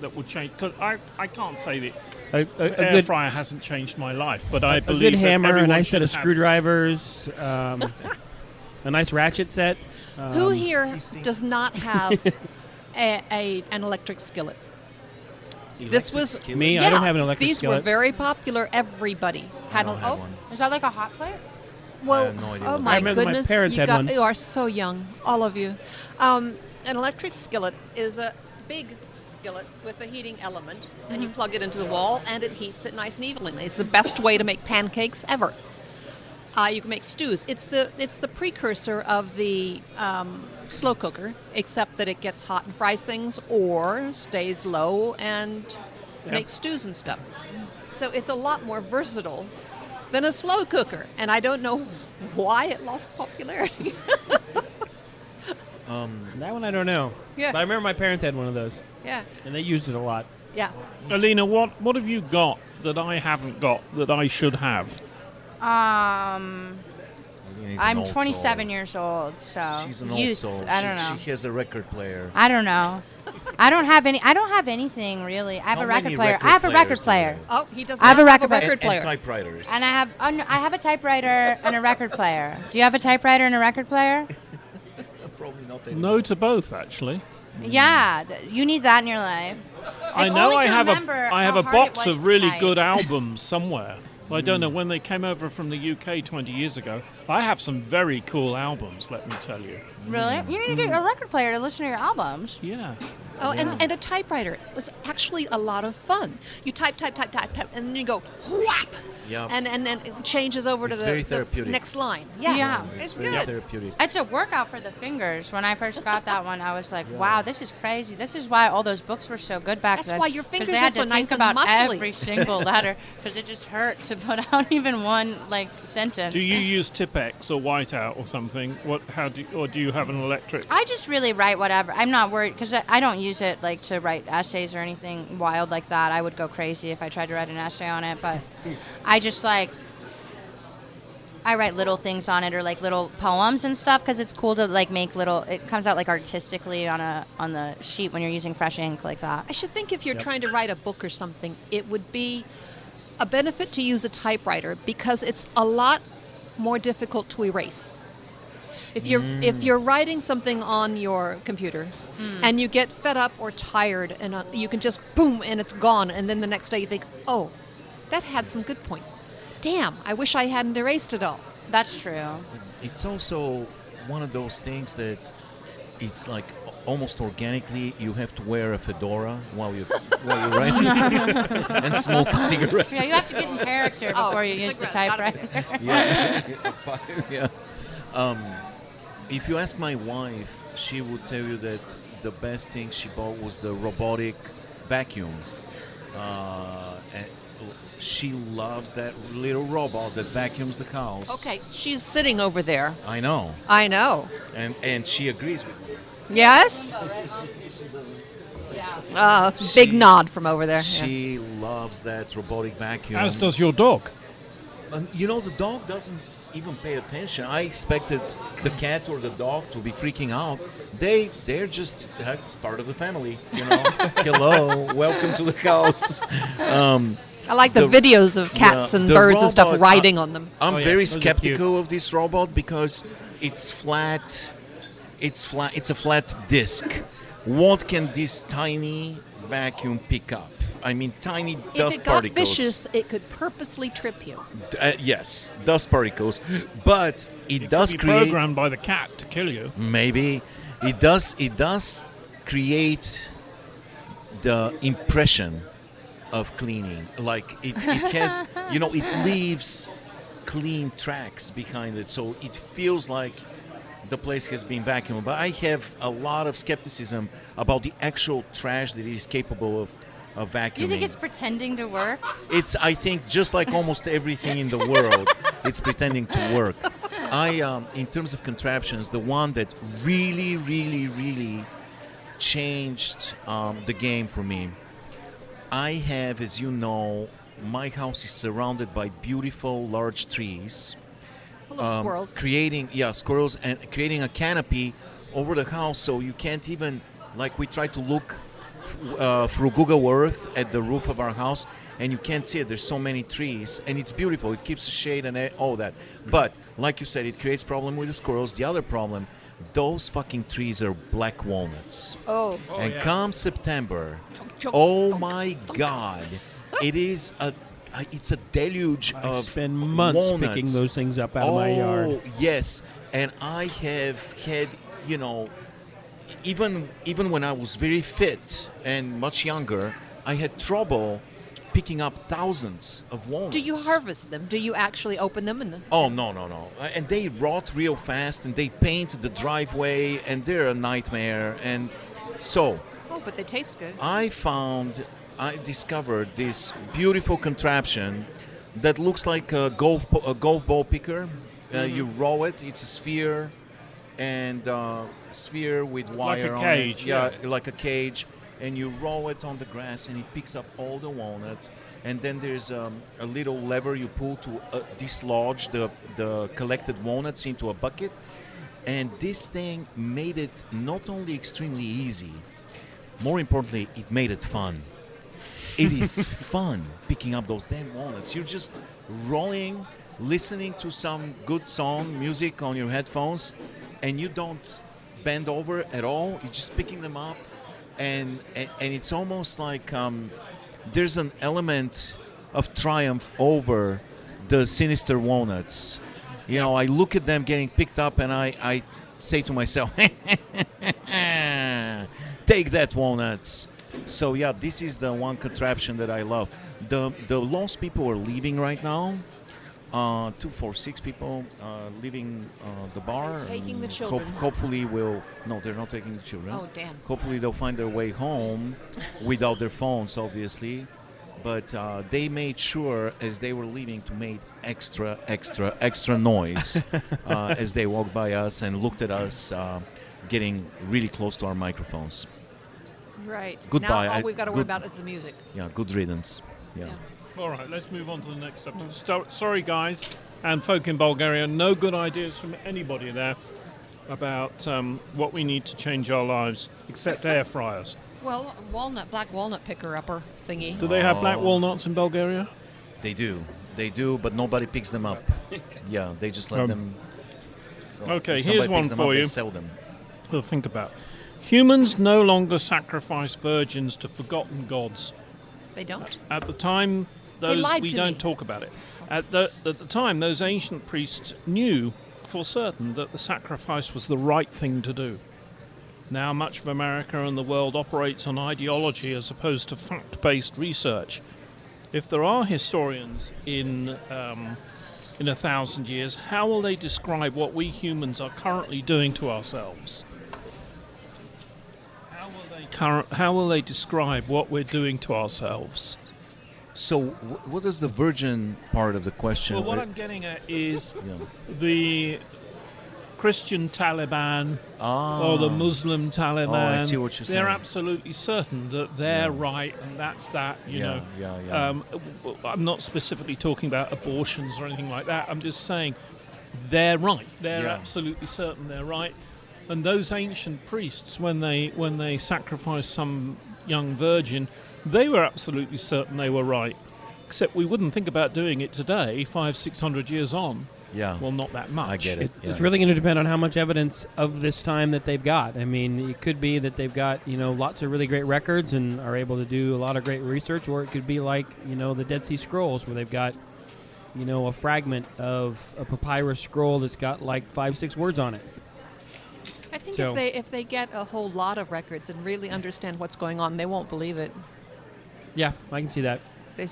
[SPEAKER 1] that would change. Because I can't say that
[SPEAKER 4] A
[SPEAKER 1] air
[SPEAKER 4] good
[SPEAKER 1] fryer hasn't changed my life, but I
[SPEAKER 4] a
[SPEAKER 1] believe
[SPEAKER 4] good
[SPEAKER 1] that
[SPEAKER 4] hammer, a
[SPEAKER 1] everyone
[SPEAKER 4] nice set
[SPEAKER 1] should
[SPEAKER 4] of
[SPEAKER 1] have-
[SPEAKER 4] screwdrivers, a nice ratchet set.
[SPEAKER 2] Who here does not have an electric skillet? This was
[SPEAKER 3] skillet?
[SPEAKER 4] Me, I don't have an electric
[SPEAKER 2] These
[SPEAKER 4] skillet.
[SPEAKER 2] were very popular. Everybody had
[SPEAKER 3] don't have one.
[SPEAKER 5] Is that like a hot plate?
[SPEAKER 2] Well,
[SPEAKER 3] I have no idea
[SPEAKER 2] oh
[SPEAKER 3] what
[SPEAKER 2] my
[SPEAKER 4] I remember my
[SPEAKER 2] goodness,
[SPEAKER 4] parents had one.
[SPEAKER 2] you are so young, all of you. An electric skillet is a big skillet with a heating element, and you plug it into the wall, and it heats it nice and evenly. It's the best way to make pancakes ever. You can make stews. It's the precursor of the slow cooker, except that it gets hot and fries things, or stays low and makes stews and stuff. So it's a lot more versatile than a slow cooker, and I don't know why it lost popularity.
[SPEAKER 4] That one I don't know.
[SPEAKER 2] Yeah.
[SPEAKER 4] But I remember my parents had one of those,
[SPEAKER 2] Yeah,
[SPEAKER 4] and they used it a lot.
[SPEAKER 2] yeah.
[SPEAKER 1] Alena, what have you got that I haven't got that I should have?
[SPEAKER 5] I'm
[SPEAKER 3] An old
[SPEAKER 5] 27
[SPEAKER 3] soul.
[SPEAKER 5] years old, so
[SPEAKER 3] She's an old
[SPEAKER 5] youth.
[SPEAKER 3] soul.
[SPEAKER 5] I don't know.
[SPEAKER 3] She has a record player.
[SPEAKER 5] I don't know. I don't have anything really. I have
[SPEAKER 3] How
[SPEAKER 5] a record
[SPEAKER 3] many
[SPEAKER 5] player.
[SPEAKER 3] record
[SPEAKER 5] I have a record
[SPEAKER 3] players do you
[SPEAKER 5] player.
[SPEAKER 3] have?
[SPEAKER 2] Oh, he does
[SPEAKER 5] I have
[SPEAKER 2] not
[SPEAKER 5] a
[SPEAKER 2] have a
[SPEAKER 5] record
[SPEAKER 2] record player.
[SPEAKER 3] And typewriters.
[SPEAKER 5] And I have a typewriter and a record player. Do you have a typewriter and a record player?
[SPEAKER 3] Probably not anymore.
[SPEAKER 1] No to both, actually.
[SPEAKER 5] Yeah, you need that in your life.
[SPEAKER 1] I
[SPEAKER 5] If
[SPEAKER 1] know
[SPEAKER 5] only
[SPEAKER 1] I
[SPEAKER 5] to
[SPEAKER 1] have
[SPEAKER 5] remember
[SPEAKER 1] I have
[SPEAKER 5] how
[SPEAKER 1] a
[SPEAKER 5] hard it
[SPEAKER 1] box
[SPEAKER 5] was
[SPEAKER 1] of
[SPEAKER 5] to
[SPEAKER 1] really
[SPEAKER 5] type.
[SPEAKER 1] good albums somewhere. I don't know when they came over from the UK 20 years ago. I have some very cool albums, let me tell you.
[SPEAKER 5] Really? You need to get a record player to listen to your albums.
[SPEAKER 1] Yeah.
[SPEAKER 2] Oh, and a typewriter was actually a lot of fun. You type, and then you go whap,
[SPEAKER 3] Yeah.
[SPEAKER 2] and it changes over
[SPEAKER 3] It's
[SPEAKER 2] to
[SPEAKER 3] very
[SPEAKER 2] the
[SPEAKER 3] therapeutic.
[SPEAKER 2] next line. Yeah,
[SPEAKER 5] Yeah.
[SPEAKER 2] it's
[SPEAKER 3] very
[SPEAKER 2] good.
[SPEAKER 3] therapeutic.
[SPEAKER 5] It's a workout for the fingers. When I first got that one, I was like, wow, this is crazy. This is why all those books were so good back
[SPEAKER 2] That's
[SPEAKER 5] then.
[SPEAKER 2] why your
[SPEAKER 5] 'Cause
[SPEAKER 2] fingers
[SPEAKER 5] they
[SPEAKER 2] are
[SPEAKER 5] had
[SPEAKER 2] so
[SPEAKER 5] to
[SPEAKER 2] nice
[SPEAKER 5] think
[SPEAKER 2] and
[SPEAKER 5] about
[SPEAKER 2] muscly.
[SPEAKER 5] every single letter because it just hurt to put out even one, sentence.
[SPEAKER 1] Do you use tip Apex or Whiteout or something, do you have an electric?
[SPEAKER 5] I just really write whatever. I'm not worried because I don't use it like to write essays or anything wild like that. I would go crazy if I tried to write an essay on it, but I just like I write little things on it or like little poems and stuff because it's cool to like make little. It comes out like artistically on the sheet when you're using fresh ink like that.
[SPEAKER 2] I should think if you're trying to write a book or something, it would be a benefit to use a typewriter because it's a lot more difficult to erase. If you're writing something on your computer and you get fed up or tired and you can just boom and it's gone, and then the next day you think, oh, that had some good points. Damn, I wish I hadn't erased it all.
[SPEAKER 5] That's true.
[SPEAKER 3] It's also one of those things that it's like almost organically you have to wear a fedora while you're writing and smoke a cigarette.
[SPEAKER 5] Yeah, you have to get in character before you use the typewriter.
[SPEAKER 3] Yeah. If you ask my wife, she would tell you that the best thing she bought was the robotic vacuum. And she loves that little robot that vacuums the house.
[SPEAKER 2] Okay, she's sitting over there.
[SPEAKER 3] I know. And she agrees with me.
[SPEAKER 2] Yes? Big nod from over there.
[SPEAKER 3] She loves that robotic vacuum.
[SPEAKER 1] As does your dog.
[SPEAKER 3] The dog doesn't even pay attention. I expected the cat or the dog to be freaking out. They're just it's part of the family, Hello, welcome to the house.
[SPEAKER 2] I like the videos of cats and birds robot, and stuff riding on them.
[SPEAKER 3] I'm very skeptical of this robot because it's flat. It's a flat disc. What can this tiny vacuum pick up? I mean, tiny dust particles.
[SPEAKER 2] If it got vicious, it could purposely trip you.
[SPEAKER 3] Yes, dust particles. But it does
[SPEAKER 1] could be
[SPEAKER 3] create...
[SPEAKER 1] programmed by the cat to kill you.
[SPEAKER 3] Maybe. It does create the impression of cleaning. Like, it has... it leaves clean tracks behind it. So it feels like the place has been vacuumed. But I have a lot of skepticism about the actual trash that it is capable of vacuuming.
[SPEAKER 5] You think it's pretending to work?
[SPEAKER 3] It's, I think, just like almost everything in the world, it's pretending to work. In terms of contraptions, the one that really, really, really changed the game for me, I have, as you know, my house is surrounded by beautiful large trees.
[SPEAKER 2] Full of squirrels.
[SPEAKER 3] Squirrels, and creating a canopy over the house so you can't even, like we try to look through Google Earth at the roof of our house, and you can't see it. There's so many trees, and it's beautiful. It keeps the shade and all that. But, like you said, it creates problem with the squirrels. The other problem, those fucking trees are black walnuts. And come September, oh my God, it is it's a deluge of
[SPEAKER 4] I spend months
[SPEAKER 3] walnuts.
[SPEAKER 4] picking those things up out of my yard.
[SPEAKER 3] Oh, yes. And I have had, even when I was very fit and much younger, I had trouble picking up thousands of walnuts.
[SPEAKER 2] Do you harvest them? Do you actually open them?
[SPEAKER 3] Oh, no. And they rot real fast, and they paint the driveway, and they're a nightmare. And so...
[SPEAKER 2] Oh, but they taste good.
[SPEAKER 3] I discovered this beautiful contraption that looks like a golf ball picker. You roll it. It's a sphere, and sphere with wire
[SPEAKER 1] like a cage,
[SPEAKER 3] on it. Like a cage. And you roll it on the grass, and it picks up all the walnuts. And then there's a little lever you pull to dislodge the collected walnuts into a bucket. And this thing made it not only extremely easy, more importantly, it made it fun. It is fun picking up those damn walnuts. You're just rolling, listening to some good music on your headphones, and you don't bend over at all. You're just picking them up, and it's almost like there's an element of triumph over the sinister walnuts. I look at them getting picked up, and I say to myself, take that, walnuts. So this is the one contraption that I love. The lost people are leaving right now. 2, 4, 6 people leaving the bar.
[SPEAKER 2] They're taking the children.
[SPEAKER 3] Hopefully no, they're not taking the children.
[SPEAKER 2] Oh, damn.
[SPEAKER 3] Hopefully they'll find their way home without their phones, obviously. but they made sure as they were leaving to make extra noise as they walked by us and looked at us getting really close to our microphones.
[SPEAKER 2] Right.
[SPEAKER 3] Goodbye.
[SPEAKER 2] Now all we've got to worry about is the music.
[SPEAKER 3] Yeah, good riddance. Yeah.
[SPEAKER 1] All right, let's move on to the next subject. Sorry, guys, and folk in Bulgaria, no good ideas from anybody there about what we need to change our lives, except air fryers.
[SPEAKER 2] Well, black walnut picker-upper thingy.
[SPEAKER 1] Do they have black walnuts in Bulgaria?
[SPEAKER 3] They do, but nobody picks them up. Yeah, they just let them.
[SPEAKER 1] Okay,
[SPEAKER 3] if
[SPEAKER 1] here's
[SPEAKER 3] somebody
[SPEAKER 1] one
[SPEAKER 3] picks them
[SPEAKER 1] for
[SPEAKER 3] up,
[SPEAKER 1] you.
[SPEAKER 3] They sell them.
[SPEAKER 1] To think about. Humans no longer sacrifice virgins to forgotten gods.
[SPEAKER 2] They don't?
[SPEAKER 1] At the time,
[SPEAKER 2] They lied
[SPEAKER 1] we
[SPEAKER 2] to
[SPEAKER 1] don't
[SPEAKER 2] me.
[SPEAKER 1] talk about it. At the time, those ancient priests knew for certain that the sacrifice was the right thing to do. Now, much of America and the world operates on ideology as opposed to fact-based research. If there are historians in 1,000 years, how will they describe what we humans are currently doing to ourselves? How will they describe what we're doing to ourselves?
[SPEAKER 3] So, what is the virgin part of the question?
[SPEAKER 1] Well, what I'm getting at is the Christian Taliban or the Muslim Taliban.
[SPEAKER 3] Oh, I see what you're saying.
[SPEAKER 1] They're absolutely certain that they're right and that's that, you know. I'm not specifically talking about abortions or anything like that. I'm just saying they're right. They're absolutely certain they're right. And those ancient priests, when they sacrificed some young virgin, they were absolutely certain they were right. Except we wouldn't think about doing it today, 500-600 years on.
[SPEAKER 3] Yeah.
[SPEAKER 1] Well, not that much.
[SPEAKER 3] I get it.
[SPEAKER 4] It's really going to depend on how much evidence of this time that they've got. I mean, it could be that they've got, lots of really great records and are able to do a lot of great research, or it could be like, the Dead Sea Scrolls, where they've got, a fragment of a papyrus scroll that's got like 5-6 words on it.
[SPEAKER 2] I think if they get a whole lot of records and really understand what's going on, they won't believe it.
[SPEAKER 4] Yeah, I can see that.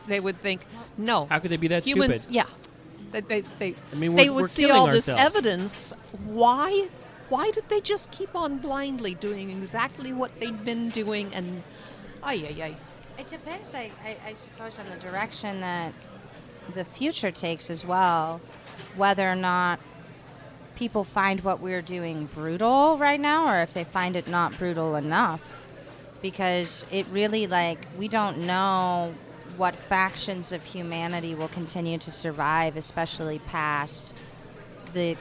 [SPEAKER 2] They would think, no.
[SPEAKER 4] How could they be that
[SPEAKER 2] humans,
[SPEAKER 4] stupid?
[SPEAKER 2] Yeah. They would see all this evidence. Why did they just keep on blindly doing exactly what they'd been doing? And
[SPEAKER 5] It depends, I suppose, on the direction that the future takes as well, whether or not people find what we're doing brutal right now, or if they find it not brutal enough. Because it really, we don't know what factions of humanity will continue to survive, especially past the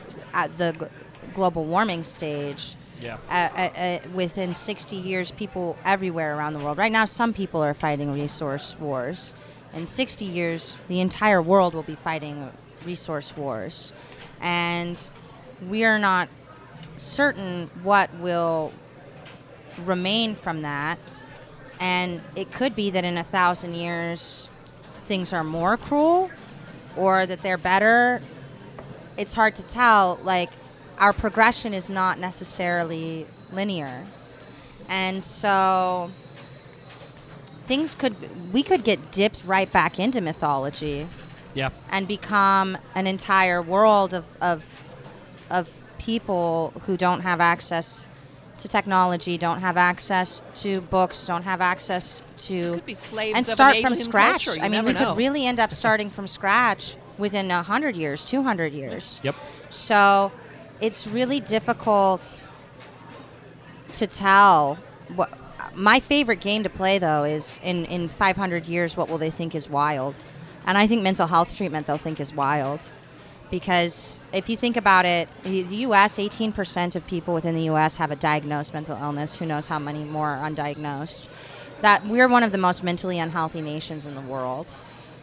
[SPEAKER 5] global warming stage.
[SPEAKER 4] Yeah.
[SPEAKER 5] Within 60 years, people everywhere around the world. Right now, some people are fighting resource wars. In 60 years, the entire world will be fighting resource wars. And we are not certain what will remain from that. And it could be that in 1,000 years, things are more cruel, or that they're better. It's hard to tell. Our progression is not necessarily linear. And so we could get dipped right back into mythology.
[SPEAKER 4] Yeah.
[SPEAKER 5] And become an entire world of people who don't have access to technology, don't have access to books, don't have access to...
[SPEAKER 2] Could be slaves
[SPEAKER 5] and
[SPEAKER 2] of
[SPEAKER 5] start
[SPEAKER 2] an
[SPEAKER 5] from
[SPEAKER 2] alien
[SPEAKER 5] scratch.
[SPEAKER 2] culture.
[SPEAKER 5] I mean,
[SPEAKER 2] never
[SPEAKER 5] we
[SPEAKER 2] know.
[SPEAKER 5] could really end up starting from scratch within 100 years, 200 years.
[SPEAKER 4] Yep.
[SPEAKER 5] So it's really difficult to tell. My favorite game to play, though, is in 500 years, what will they think is wild? And I think mental health treatment, they'll think is wild. Because if you think about it, the U.S., 18% of people within the U.S. have a diagnosed mental illness. Who knows how many more are undiagnosed? That we're one of the most mentally unhealthy nations in the world.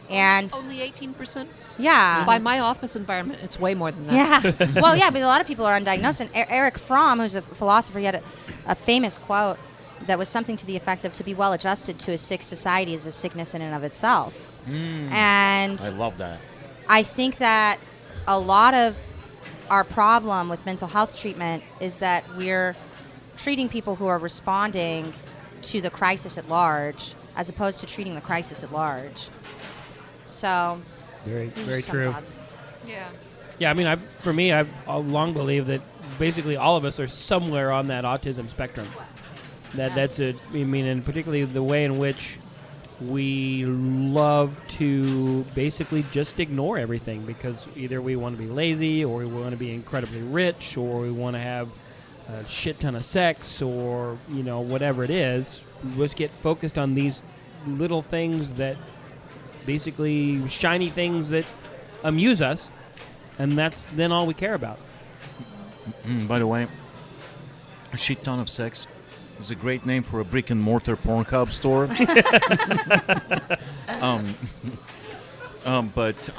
[SPEAKER 5] And
[SPEAKER 2] only 18%?
[SPEAKER 5] Yeah.
[SPEAKER 2] By my office environment, it's way more than that.
[SPEAKER 5] Yeah. Well, yeah, but a lot of people are undiagnosed. And Eric Fromm, who's a philosopher, he had a famous quote that was something to the effect of, to be well adjusted to a sick society is a sickness in and of itself. And
[SPEAKER 3] I love that.
[SPEAKER 5] I think that a lot of our problem with mental health treatment is that we're treating people who are responding to the crisis at large as opposed to treating the crisis at large. So,
[SPEAKER 4] very
[SPEAKER 5] these are some
[SPEAKER 4] true.
[SPEAKER 5] thoughts.
[SPEAKER 2] Yeah.
[SPEAKER 4] Yeah, I mean, I've long believed that basically all of us are somewhere on that autism spectrum. And particularly the way in which we love to basically just ignore everything because either we want to be lazy or we want to be incredibly rich or we want to have a shit ton of sex or, whatever it is. We just get focused on these little things that basically shiny things that amuse us, and that's then all we care about.
[SPEAKER 3] By the way, a shit ton of sex is a great name for a brick and mortar Pornhub store. But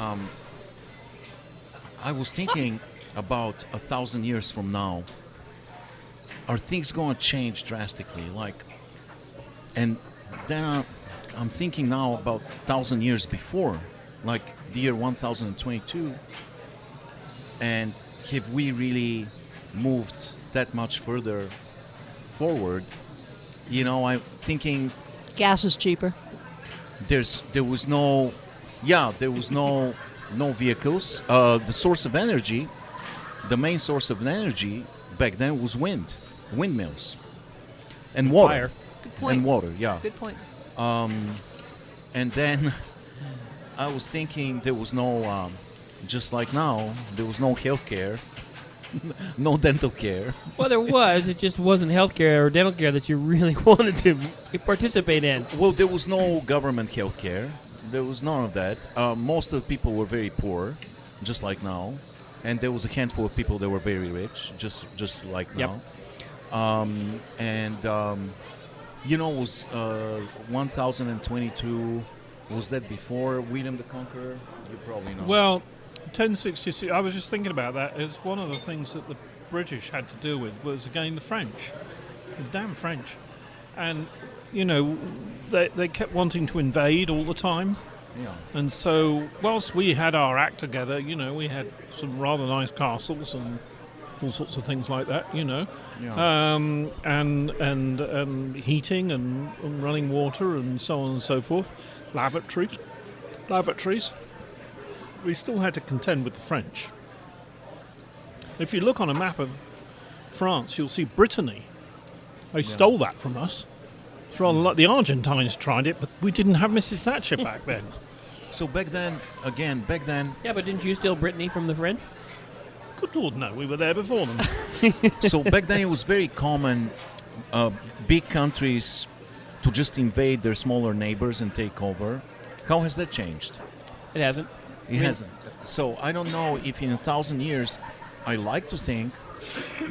[SPEAKER 3] I was thinking about 1,000 years from now, are things going to change drastically? And then I'm thinking now about 1,000 years before, like the year 1022, and have we really moved that much further forward? I'm thinking
[SPEAKER 2] Gas is cheaper.
[SPEAKER 3] there was no vehicles. The source of energy, the main source of energy back then was windmills, and water.
[SPEAKER 4] Fire.
[SPEAKER 2] Good point.
[SPEAKER 3] And water, yeah.
[SPEAKER 2] Good point.
[SPEAKER 3] And then I was thinking there was no, just like now, there was no health care, no dental care.
[SPEAKER 4] Well, there was. It just wasn't healthcare or dental care that you really wanted to participate in.
[SPEAKER 3] Well, there was no government health care. There was none of that. Most of the people were very poor, just like now. And there was a handful of people that were very rich, just like now. It was 1022. Was that before William the Conqueror? You probably know.
[SPEAKER 1] Well, 1066, I was just thinking about that. It's one of the things that the British had to deal with was, again, the French. The damn French. And, they kept wanting to invade all the time.
[SPEAKER 3] Yeah.
[SPEAKER 1] And so, whilst we had our act together, we had some rather nice castles and all sorts of things like that,
[SPEAKER 3] Yeah.
[SPEAKER 1] and heating and running water and so on and so forth, lavatories. We still had to contend with the French. If you look on a map of France, you'll see Brittany. They stole that from us. It's rather like the Argentines tried it, but we didn't have Mrs. Thatcher back then.
[SPEAKER 3] So back then.
[SPEAKER 4] Yeah, but didn't you steal Brittany from the French?
[SPEAKER 1] Good Lord, no, we were there before them.
[SPEAKER 3] So back then it was very common, big countries to just invade their smaller neighbors and take over. How has that changed?
[SPEAKER 4] It hasn't.
[SPEAKER 3] It hasn't. So I don't know if in 1,000 years, I like to think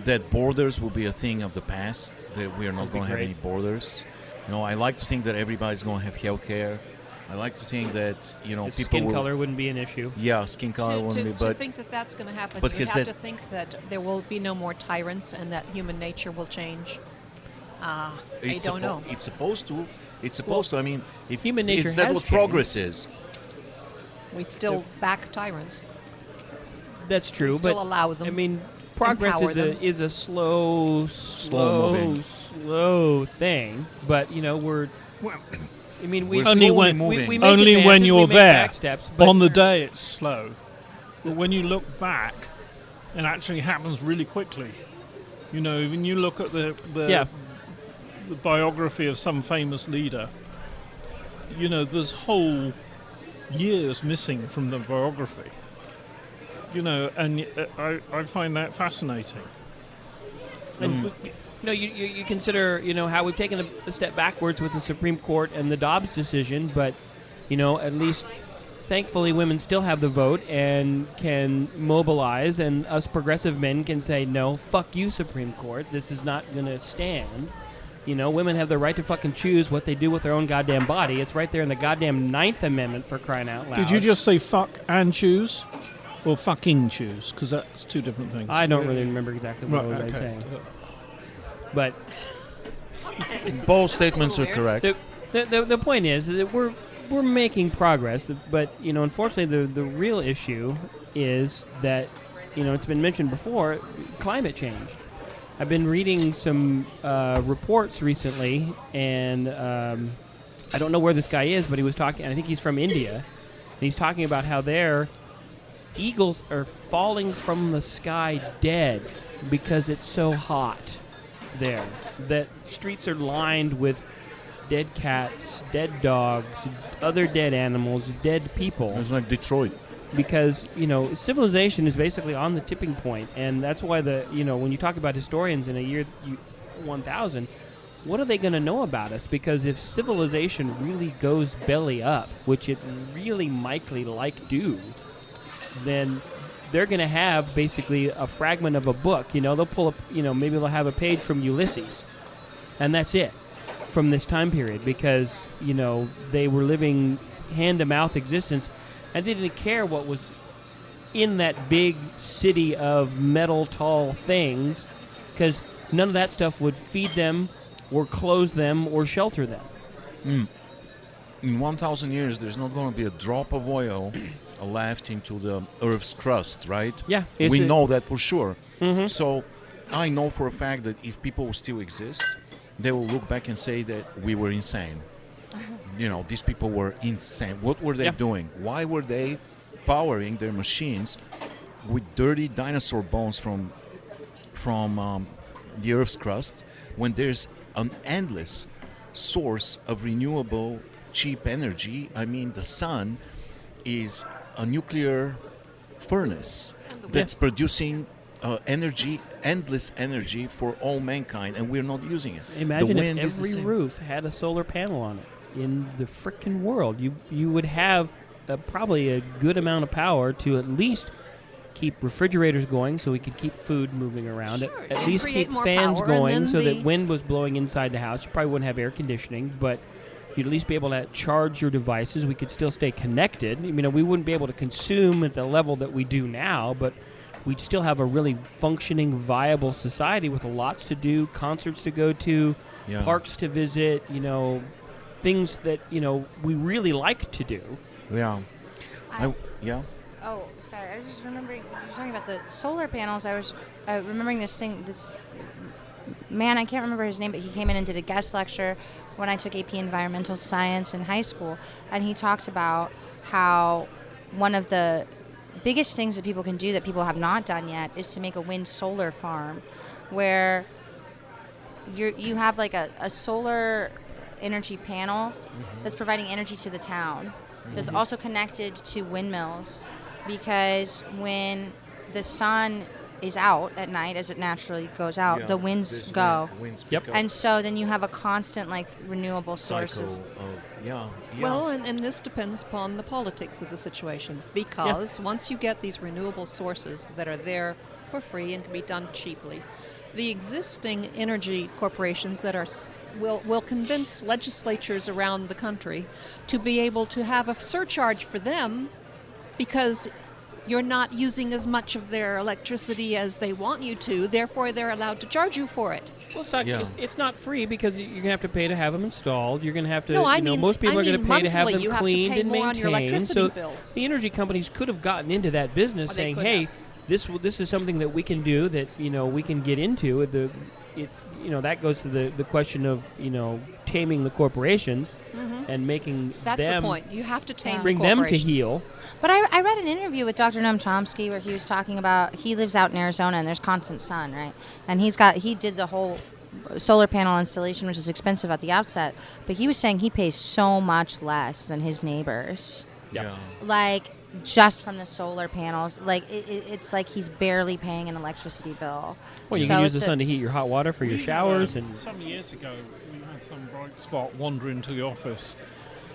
[SPEAKER 3] that borders will be a thing of the past, that we are not going to have any borders. I like to think that everybody's going to have health care. I like to think that, people
[SPEAKER 4] skin color wouldn't be an issue.
[SPEAKER 3] Yeah, skin color wouldn't be,
[SPEAKER 2] to
[SPEAKER 3] but...
[SPEAKER 2] think that that's going to happen,
[SPEAKER 3] but
[SPEAKER 2] you have to think that there will be no more tyrants and that human nature will change. I don't know.
[SPEAKER 3] It's supposed to. I mean, if
[SPEAKER 4] human nature
[SPEAKER 3] is that
[SPEAKER 4] has
[SPEAKER 3] what
[SPEAKER 4] changed.
[SPEAKER 3] progress is?
[SPEAKER 2] We still back tyrants.
[SPEAKER 4] That's true,
[SPEAKER 2] We still
[SPEAKER 4] but
[SPEAKER 2] allow them.
[SPEAKER 4] I mean, progress
[SPEAKER 2] empower
[SPEAKER 4] is a slow thing. But we're. I mean, we
[SPEAKER 3] only
[SPEAKER 4] make
[SPEAKER 1] only when
[SPEAKER 4] advances,
[SPEAKER 1] you're
[SPEAKER 4] we make
[SPEAKER 1] there.
[SPEAKER 4] back steps, but
[SPEAKER 1] On the day, it's slow. But when you look back, it actually happens really quickly. When you look at the biography of some famous leader, there's whole years missing from the biography. And I find that fascinating.
[SPEAKER 4] And you consider how we've taken a step backwards with the Supreme Court and the Dobbs decision, but at least thankfully women still have the vote and can mobilize, and us progressive men can say, no, fuck you, Supreme Court, this is not going to stand. Women have the right to fucking choose what they do with their own goddamn body. It's right there in the goddamn 9th Amendment, for crying out loud.
[SPEAKER 1] Did you just say fuck and choose? Or fucking choose? Because that's two different things.
[SPEAKER 4] I don't really remember exactly what I was saying. But
[SPEAKER 3] both statements are correct.
[SPEAKER 4] The point is that we're making progress, but unfortunately the real issue is that it's been mentioned before, climate change. I've been reading some reports recently, and I don't know where this guy is, but he was talking. I think he's from India, and he's talking about how their eagles are falling from the sky dead because it's so hot there. That streets are lined with dead cats, dead dogs, other dead animals, dead people.
[SPEAKER 3] It's like Detroit.
[SPEAKER 4] Because, civilization is basically on the tipping point, and that's why when you talk about historians in a year 1000, what are they going to know about us? Because if civilization really goes belly up, which it really likely do, then they're going to have basically a fragment of a book. They'll pull up, maybe they'll have a page from Ulysses, and that's it from this time period, because, they were living hand-to-mouth existence, and they didn't care what was in that big city of metal tall things, because none of that stuff would feed them or clothe them or shelter them.
[SPEAKER 3] In 1,000 years, there's not going to be a drop of oil left into the Earth's crust, right?
[SPEAKER 4] Yeah.
[SPEAKER 3] We know that for sure.
[SPEAKER 4] Mm-hmm.
[SPEAKER 3] So I know for a fact that if people still exist, they will look back and say that we were insane. These people were insane. What were they doing? Why were they powering their machines with dirty dinosaur bones from the Earth's crust when there's an endless source of renewable, cheap energy? I mean, the sun is a nuclear furnace that's producing energy, endless energy for all mankind, and we're not using it.
[SPEAKER 4] Imagine if every roof had a solar panel on it in the frickin' world. You would have probably a good amount of power to at least keep refrigerators going so we could keep food moving around.
[SPEAKER 2] Sure,
[SPEAKER 4] at least keep fans going so that wind was blowing inside the house. You probably wouldn't have air conditioning, but you'd at least be able to charge your devices. We could still stay connected. We wouldn't be able to consume at the level that we do now, but we'd still have a really functioning, viable society with lots to do, concerts to go to, parks to visit, things that, we really like to do.
[SPEAKER 3] Yeah.
[SPEAKER 5] Oh, sorry. I was just remembering, you were talking about the solar panels. I was remembering this man, I can't remember his name, but he came in and did a guest lecture when I took AP Environmental Science in high school, and he talked about how one of the biggest things that people can do that people have not done yet is to make a wind solar farm where you have like a solar energy panel that's providing energy to the town that's also connected to windmills, because when the sun is out at night, as it naturally goes out, the winds go. And so then you have a constant renewable source of
[SPEAKER 2] Well, and this depends upon the politics of the situation, because once you get these renewable sources that are there for free and can be done cheaply, the existing energy corporations that will convince legislatures around the country to be able to have a surcharge for them, because you're not using as much of their electricity as they want you to, therefore they're allowed to charge you for it.
[SPEAKER 4] Well, it's not free, because you're going to have to pay to have them installed. You're going to have to,
[SPEAKER 2] mean,
[SPEAKER 4] most people are going to pay to have them
[SPEAKER 2] you
[SPEAKER 4] cleaned
[SPEAKER 2] have to pay
[SPEAKER 4] and
[SPEAKER 2] more on your
[SPEAKER 4] maintained.
[SPEAKER 2] electricity
[SPEAKER 4] So
[SPEAKER 2] bill.
[SPEAKER 4] the energy companies could have gotten into that business saying, hey, this is something that we can do, that, we can get into. That goes to the question of, taming the corporations and making
[SPEAKER 2] That's
[SPEAKER 4] them...
[SPEAKER 2] the point. You have to tame
[SPEAKER 4] bring
[SPEAKER 2] the
[SPEAKER 4] them to heel.
[SPEAKER 5] But I read an interview with Dr. Noam Chomsky where he was talking about, he lives out in Arizona and there's constant sun, right? And he did the whole solar panel installation, which is expensive at the outset, but he was saying he pays so much less than his neighbors. Just from the solar panels. It's like he's barely paying an electricity bill.
[SPEAKER 4] Well, you can use the sun to heat your hot water for your showers. And
[SPEAKER 1] some years ago, we had some bright spot wander into the office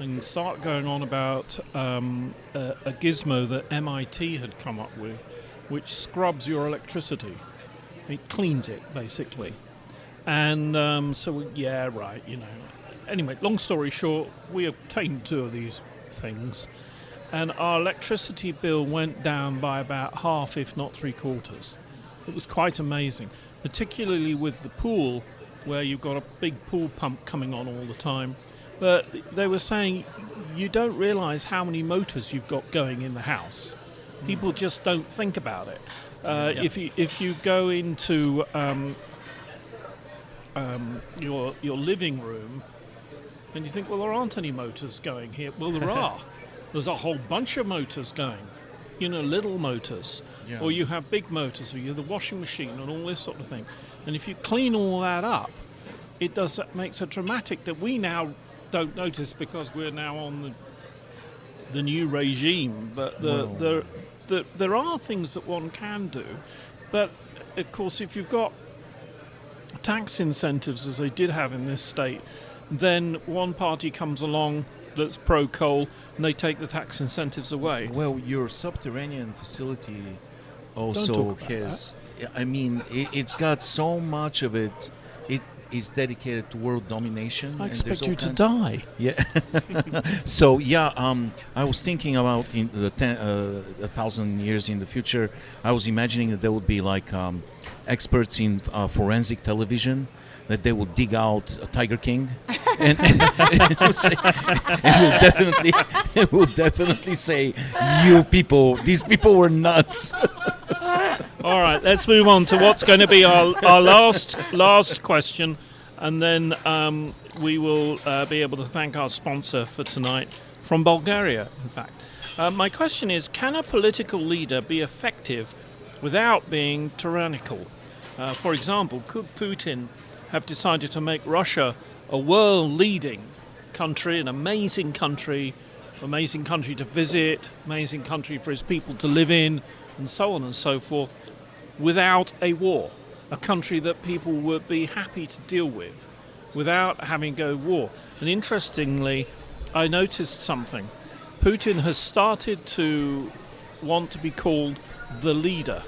[SPEAKER 1] and start going on about a gizmo that MIT had come up with, which scrubs your electricity. It cleans it, basically. And Anyway, long story short, we obtained 2 of these things, and our electricity bill went down by about half, if not 3/4. It was quite amazing, particularly with the pool, where you've got a big pool pump coming on all the time. But they were saying you don't realize how many motors you've got going in the house. People just don't think about it. If you go into your living room and you think, well, there aren't any motors going here. Well, there are. There's a whole bunch of motors going, little motors. Yeah. Or you have big motors, or you have the washing machine and all this sort of thing. And if you clean all that up, makes it dramatic that we now don't notice because we're now on the new regime. But there are things that one can do. But of course, if you've got tax incentives as they did have in this state, then one party comes along that's pro-coal and they take the tax incentives away.
[SPEAKER 3] Well, your subterranean facility also
[SPEAKER 1] Don't talk about
[SPEAKER 3] has... I mean, it's got so much of it. It is dedicated to world domination.
[SPEAKER 1] I
[SPEAKER 3] and
[SPEAKER 1] expect
[SPEAKER 3] there's
[SPEAKER 1] you
[SPEAKER 3] all
[SPEAKER 1] to
[SPEAKER 3] kind-
[SPEAKER 1] die.
[SPEAKER 3] Yeah. So I was thinking about in the 1,000 years in the future. I was imagining that there would be like experts in forensic television, that they would dig out a Tiger King, and will definitely say, "You people, these people were nuts."
[SPEAKER 1] All right, let's move on to what's going to be our last question, and then we will be able to thank our sponsor for tonight from Bulgaria, in fact. My question is, can a political leader be effective without being tyrannical? For example, could Putin have decided to make Russia a world-leading country, an amazing country to visit, amazing country for his people to live in, and so on and so forth, without a war, a country that people would be happy to deal with without having to go war? And interestingly, I noticed something. Putin has started to want to be called the leader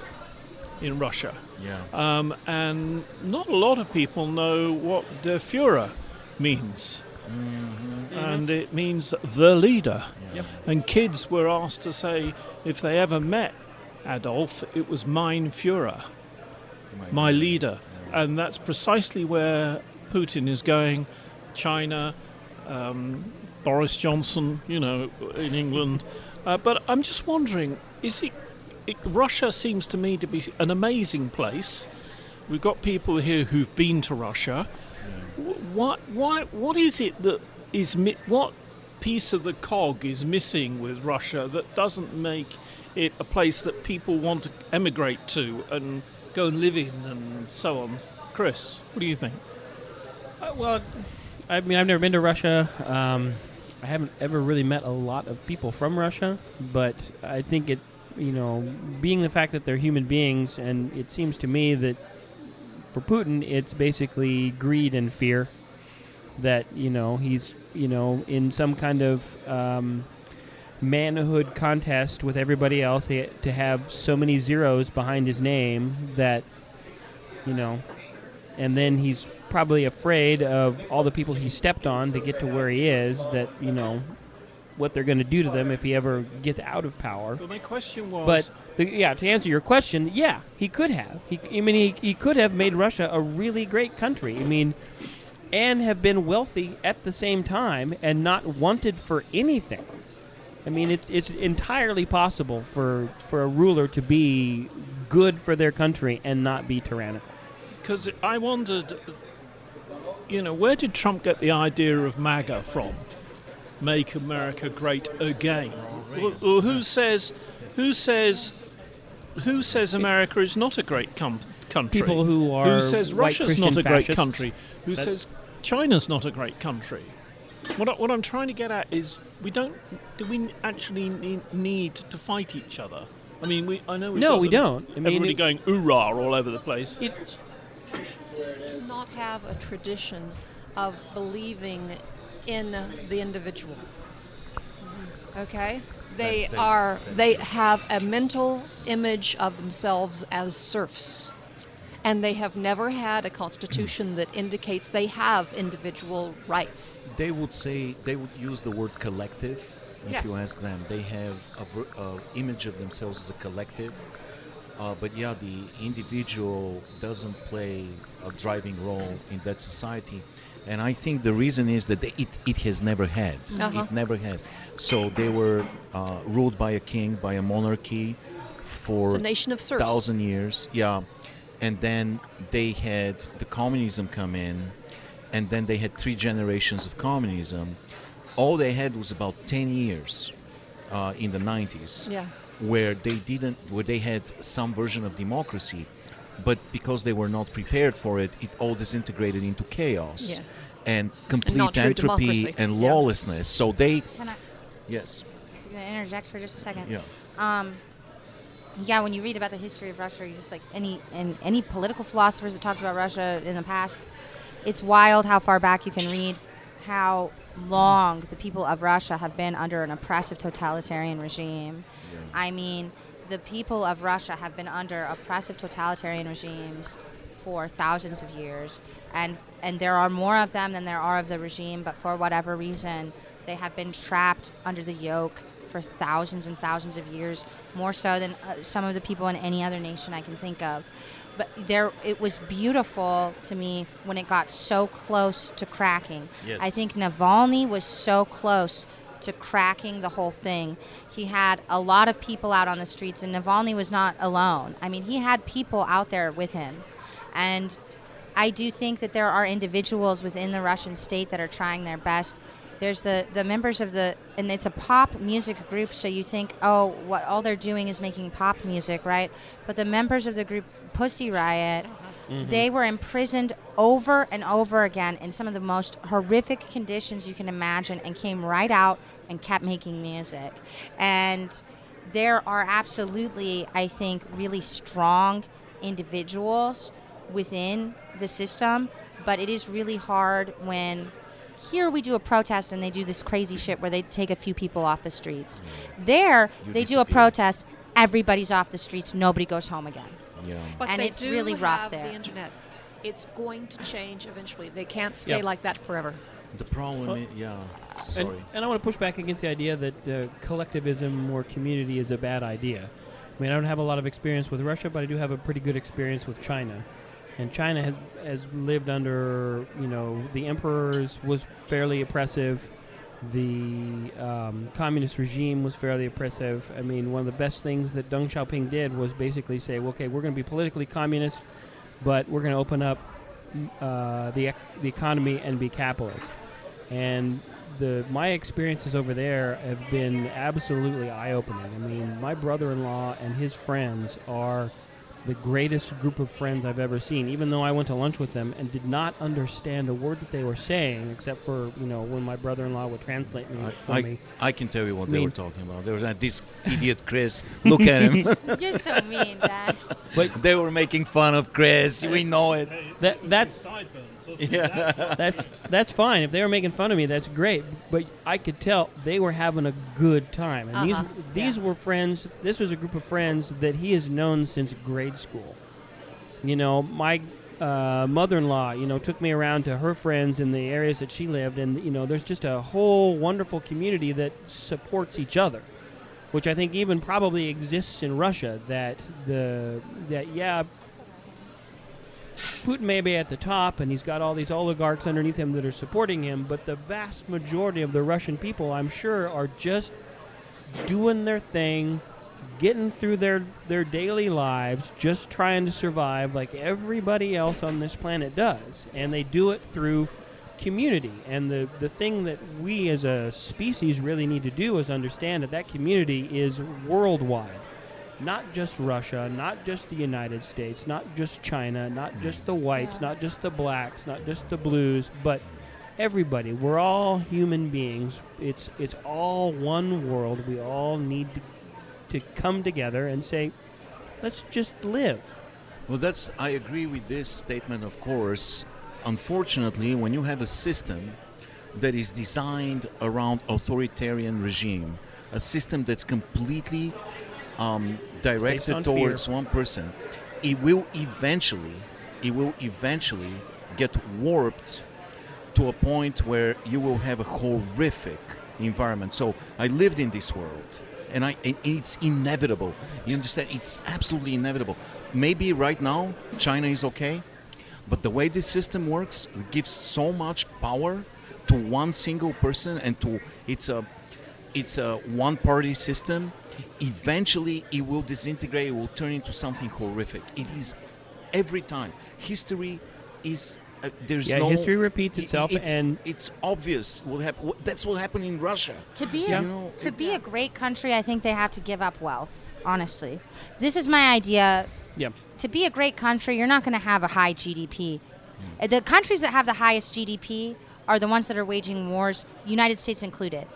[SPEAKER 1] in Russia.
[SPEAKER 3] Yeah.
[SPEAKER 1] And not a lot of people know what der Führer means. And it means the leader.
[SPEAKER 3] Yeah.
[SPEAKER 1] And kids were asked to say, if they ever met Adolf, it was mein Führer, my leader.
[SPEAKER 3] Yeah.
[SPEAKER 1] And that's precisely where Putin is going. China, Boris Johnson, in England. But I'm just wondering, Russia seems to me to be an amazing place. We've got people here who've been to Russia. Yeah. What is it that is what piece of the cog is missing with Russia that doesn't make it a place that people want to emigrate to and go and live in and so on? Chris, what do you think?
[SPEAKER 4] Well, I mean, I've never been to Russia. I haven't ever really met a lot of people from Russia, but I think it, being the fact that they're human beings, and it seems to me that for Putin, it's basically greed and fear that, he's, in some kind of manhood contest with everybody else to have so many zeros behind his name that, and then he's probably afraid of all the people he stepped on to get to where he is, that, what they're going to do to them if he ever gets out of power.
[SPEAKER 1] Well, my question was...
[SPEAKER 4] But, to answer your question, yeah, he could have. He could have made Russia a really great country. And have been wealthy at the same time and not wanted for anything. It's entirely possible for a ruler to be good for their country and not be tyrannical.
[SPEAKER 1] Because I wondered, where did Trump get the idea of MAGA from? Make America Great Again. Well, who says America is not a great country?
[SPEAKER 4] People who are
[SPEAKER 1] who says
[SPEAKER 4] white
[SPEAKER 1] Russia's
[SPEAKER 4] Christian
[SPEAKER 1] not a great
[SPEAKER 4] fascists.
[SPEAKER 1] country? Who says China's not a great country? What I'm trying to get at is do we actually need to fight each other? I know
[SPEAKER 4] we don't.
[SPEAKER 1] Everybody going hoorah all over the place.
[SPEAKER 2] It does not have a tradition of believing in the individual. Okay? They have a mental image of themselves as serfs. And they have never had a constitution that indicates they have individual rights.
[SPEAKER 3] They would use the word collective. If you ask them, they have a image of themselves as a collective. But the individual doesn't play a driving role in that society. And I think the reason is that it has never had.
[SPEAKER 2] Uh-huh.
[SPEAKER 3] It never has. So they were ruled by a king, by a monarchy for
[SPEAKER 2] It's a nation of serfs.
[SPEAKER 3] 1,000 years. Yeah. And then they had the communism come in, and then they had 3 generations of communism. All they had was about 10 years in the 90s,
[SPEAKER 2] Yeah.
[SPEAKER 3] where they had some version of democracy, but because they were not prepared for it, it all disintegrated into chaos and complete entropy and lawlessness. So they...
[SPEAKER 5] Can I?
[SPEAKER 3] Yes.
[SPEAKER 5] I'm going to interject for just a second.
[SPEAKER 3] Yeah.
[SPEAKER 5] When you read about the history of Russia, you just like any political philosophers that talked about Russia in the past, it's wild how far back you can read, how long the people of Russia have been under an oppressive totalitarian regime.
[SPEAKER 3] Yeah.
[SPEAKER 5] I mean, the people of Russia have been under oppressive totalitarian regimes for thousands of years, and there are more of them than there are of the regime, but for whatever reason, they have been trapped under the yoke for thousands and thousands of years, more so than some of the people in any other nation I can think of. But it was beautiful to me when it got so close to cracking.
[SPEAKER 3] Yes.
[SPEAKER 5] I think Navalny was so close to cracking the whole thing. He had a lot of people out on the streets, and Navalny was not alone. I mean, he had people out there with him. And I do think that there are individuals within the Russian state that are trying their best. There's the members of and it's a pop music group, so you think, what all they're doing is making pop music, right? But the members of the group Pussy Riot, they were imprisoned over and over again in some of the most horrific conditions you can imagine, and came right out and kept making music. And there are absolutely, I think, really strong individuals within the system, but it is really hard when here we do a protest and they do this crazy shit where they take a few people off the streets. There, they do a protest, everybody's off the streets, nobody goes home again.
[SPEAKER 3] Yeah.
[SPEAKER 2] But
[SPEAKER 5] and
[SPEAKER 2] they
[SPEAKER 5] it's
[SPEAKER 2] do
[SPEAKER 5] really rough
[SPEAKER 2] have
[SPEAKER 5] there.
[SPEAKER 2] The internet. It's going to change eventually. They can't stay like that forever.
[SPEAKER 3] The problem is, sorry.
[SPEAKER 4] And I want to push back against the idea that collectivism or community is a bad idea. I mean, I don't have a lot of experience with Russia, but I do have a pretty good experience with China. And China has lived under, the emperors was fairly oppressive. The communist regime was fairly oppressive. I mean, one of the best things that Deng Xiaoping did was basically say, okay, we're going to be politically communist, but we're going to open up the economy and be capitalist. And my experiences over there have been absolutely eye-opening. I mean, my brother-in-law and his friends are the greatest group of friends I've ever seen, even though I went to lunch with them and did not understand a word that they were saying, except for, when my brother-in-law would translate for me.
[SPEAKER 3] I can tell you what they were talking about. There was this idiot Chris. Look at him.
[SPEAKER 5] You're so mean, Dad.
[SPEAKER 3] But they were making fun of Chris. We know it.
[SPEAKER 1] That's sideburns.
[SPEAKER 4] That's fine. If they were making fun of me, that's great. But I could tell they were having a good time. And these were friends. This was a group of friends that he has known since grade school. My mother-in-law, took me around to her friends in the areas that she lived, and there's just a whole wonderful community that supports each other, which I think even probably exists in Russia. Putin may be at the top, and he's got all these oligarchs underneath him that are supporting him, but the vast majority of the Russian people, I'm sure, are just doing their thing, getting through their daily lives, just trying to survive like everybody else on this planet does. And they do it through community. And the thing that we as a species really need to do is understand that community is worldwide. Not just Russia, not just the United States, not just China, not just the whites, not just the blacks, not just the blues, but everybody. We're all human beings. It's all one world. We all need to come together and say, let's just live.
[SPEAKER 3] Well, I agree with this statement, of course. Unfortunately, when you have a system that is designed around authoritarian regime, a system that's completely directed towards one person, it will eventually get warped to a point where you will have a horrific environment. So I lived in this world, and it's inevitable. You understand? It's absolutely inevitable. Maybe right now China is okay, but the way this system works, it gives so much power to one single person, and it's a one-party system. Eventually, it will disintegrate. It will turn into something horrific. It is every time. History is.
[SPEAKER 4] History repeats itself, and
[SPEAKER 3] it's obvious. That's what happened in Russia.
[SPEAKER 5] To be a great country, I think they have to give up wealth. Honestly, this is my idea.
[SPEAKER 4] Yeah.
[SPEAKER 5] to be a great country, you're not going to have a high GDP. The countries that have the highest GDP are the ones that are waging wars, United States included.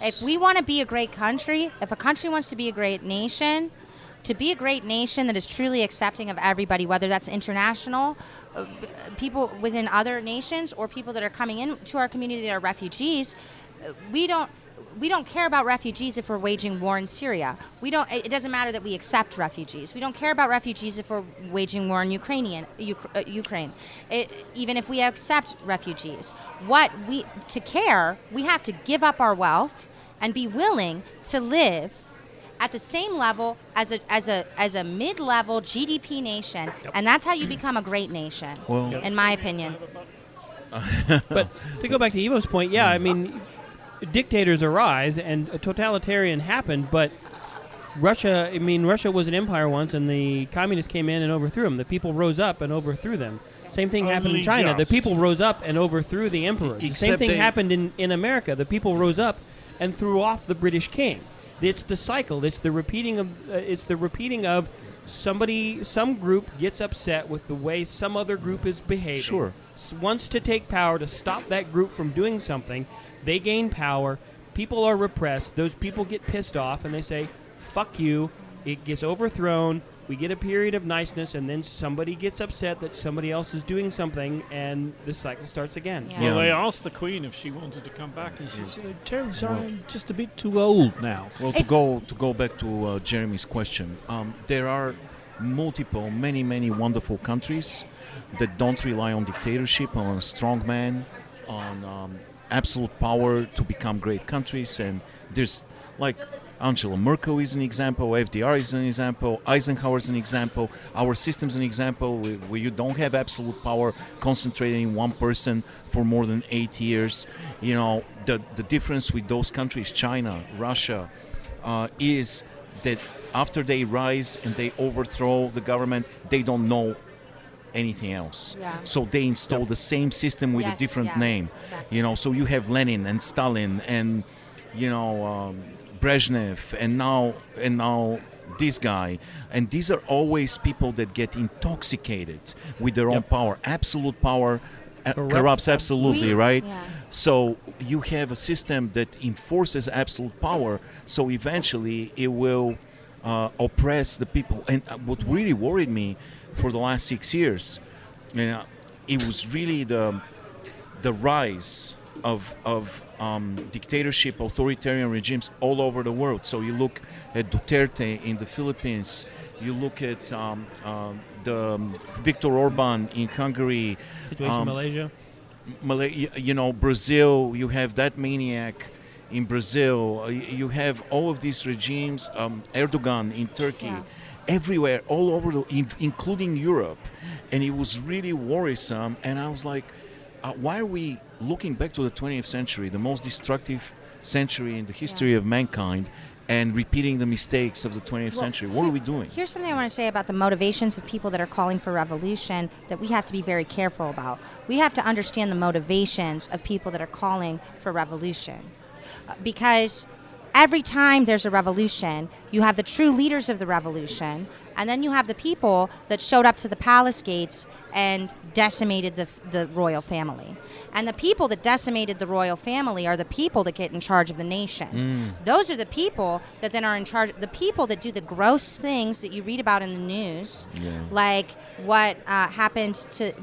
[SPEAKER 5] If we want to be a great country, if a country wants to be a great nation, to be a great nation that is truly accepting of everybody, whether that's international, people within other nations, or people that are coming into our community that are refugees, we don't care about refugees if we're waging war in Syria. It doesn't matter that we accept refugees. We don't care about refugees if we're waging war in Ukraine. Even if we accept refugees, to care, we have to give up our wealth and be willing to live at the same level as a mid-level GDP nation, and that's how you become a great nation, in my opinion.
[SPEAKER 4] But to go back to Evo's point, I mean, dictators arise and a totalitarian happened, but Russia was an empire once, and the communists came in and overthrew them. The people rose up and overthrew them. Same thing happened in China. The people rose up and overthrew the emperors. The same thing happened in America. The people rose up and threw off the British king. It's the cycle. It's the repeating of some group gets upset with the way some other group is behaving.
[SPEAKER 3] Sure.
[SPEAKER 4] Wants to take power to stop that group from doing something. They gain power. People are repressed. Those people get pissed off and they say, "Fuck you." It gets overthrown. We get a period of niceness, and then somebody gets upset that somebody else is doing something, and the cycle starts again.
[SPEAKER 5] Yeah.
[SPEAKER 1] Well, they asked the Queen if she wanted to come back, and she said, "Terrence, I'm just a bit too old now."
[SPEAKER 3] Well, to go back to Jeremy's question, there are many wonderful countries that don't rely on dictatorship, on a strong man, on absolute power to become great countries. And there's like Angela Merkel is an example, FDR is an example, Eisenhower is an example, our system's an example where you don't have absolute power concentrated in one person for more than 8 years. You know, the difference with those countries, China, Russia, is that after they rise and they overthrow the government, they don't know anything else.
[SPEAKER 5] Yeah.
[SPEAKER 3] So they install the same system with a different name.
[SPEAKER 5] Exactly.
[SPEAKER 3] You know, so you have Lenin and Stalin and, you know, Brezhnev and now this guy. And these are always people that get intoxicated with their own power. Absolute power corrupts absolutely, right?
[SPEAKER 5] Yeah.
[SPEAKER 3] So you have a system that enforces absolute power, so eventually it will oppress the people. And what really worried me for the last 6 years, it was really the rise of dictatorship, authoritarian regimes all over the world. So you look at Duterte in the Philippines, you look at the Viktor Orban in Hungary,
[SPEAKER 4] Situation in Malaysia.
[SPEAKER 3] You know, Brazil, you have that maniac in Brazil. You have all of these regimes, Erdogan in Turkey, everywhere, all over, including Europe. And it was really worrisome. And I was like, why are we looking back to the 20th century, the most destructive century in the history of mankind, and repeating the mistakes of the 20th century? What are we doing?
[SPEAKER 5] Here's something I want to say about the motivations of people that are calling for revolution that we have to be very careful about. We have to understand the motivations of people that are calling for revolution. Because every time there's a revolution, you have the true leaders of the revolution, and then you have the people that showed up to the palace gates and decimated the royal family. And the people that decimated the royal family are the people that get in charge of the nation. Those are the people that then are in charge, the people that do the gross things that you read about in the news, like what happened to,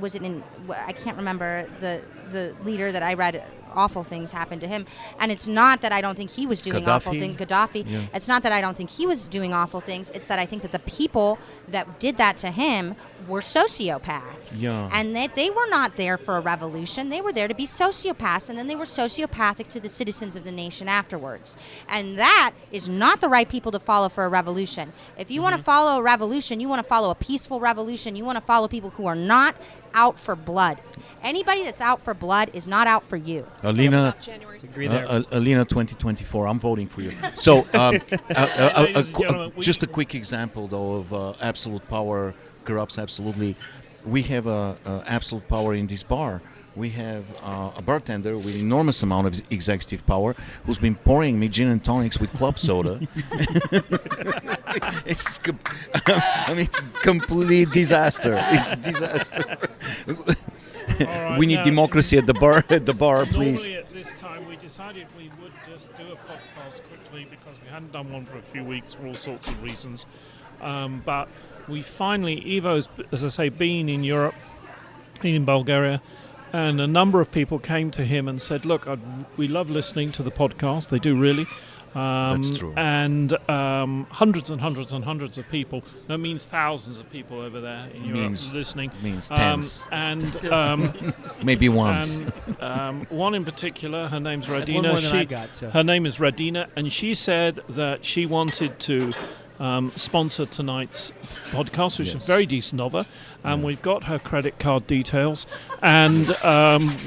[SPEAKER 5] I can't remember the leader that I read, awful things happened to him. And it's not that I don't think he was doing awful things. Gaddafi. Yeah. It's not that I don't think he was doing awful things. It's that I think that the people that did that to him were sociopaths.
[SPEAKER 3] Yeah.
[SPEAKER 5] And they were not there for a revolution. They were there to be sociopaths, and then they were sociopathic to the citizens of the nation afterwards. And that is not the right people to follow for a revolution. If you want to follow a revolution, you want to follow a peaceful revolution, you want to follow people who are not out for blood. Anybody that's out for blood is not out for you.
[SPEAKER 3] Alena, Alena 2024, I'm voting for you. So, just a quick example, though, of absolute power corrupts absolutely. We have absolute power in this bar. we have a bartender with enormous amount of executive power who's been pouring me gin and tonics with club soda. It's complete disaster. It's disaster.
[SPEAKER 1] Right,
[SPEAKER 3] we need democracy at the bar. Please.
[SPEAKER 1] Normally at this time we decided we would just do a podcast quickly because we hadn't done one for a few weeks for all sorts of reasons. But we finally, Ivo's, as I say, been in Europe, been in Bulgaria, and a number of people came to him and said, look, we love listening to the podcast. They do really.
[SPEAKER 3] That's true.
[SPEAKER 1] And hundreds and hundreds and hundreds of people. That means thousands of people over there in Europe listening.
[SPEAKER 3] Means tens.
[SPEAKER 1] And
[SPEAKER 3] maybe once.
[SPEAKER 1] And, one in particular, her name's Radina.
[SPEAKER 4] That's one more than I got, so.
[SPEAKER 1] Her name is Radina, and she said that she wanted to sponsor tonight's podcast, which is very decent of her. And we've got her credit card details, and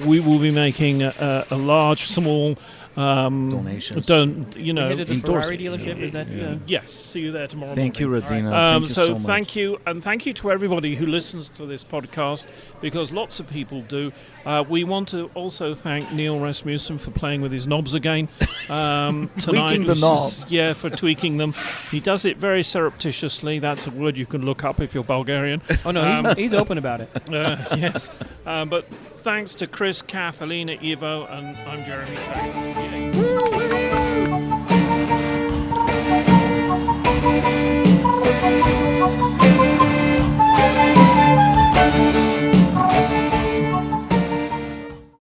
[SPEAKER 1] we will be making a large, small
[SPEAKER 3] donations.
[SPEAKER 4] Headed the Ferrari dealership. Is that?
[SPEAKER 1] Yes. See you there tomorrow.
[SPEAKER 3] Thank you, Radina.
[SPEAKER 1] Right.
[SPEAKER 3] Thank you so much.
[SPEAKER 1] Thank you, and thank you to everybody who listens to this podcast, because lots of people do. We want to also thank Neil Rasmussen for playing with his knobs again tonight.
[SPEAKER 3] Tweaking the knobs.
[SPEAKER 1] Yeah, for tweaking them. He does it very surreptitiously. That's a word you can look up if you're Bulgarian.
[SPEAKER 4] Oh no, he's open about it.
[SPEAKER 1] Yes, but thanks to Chris, Kath, Alena, Ivo, and I'm Jeremy Kay.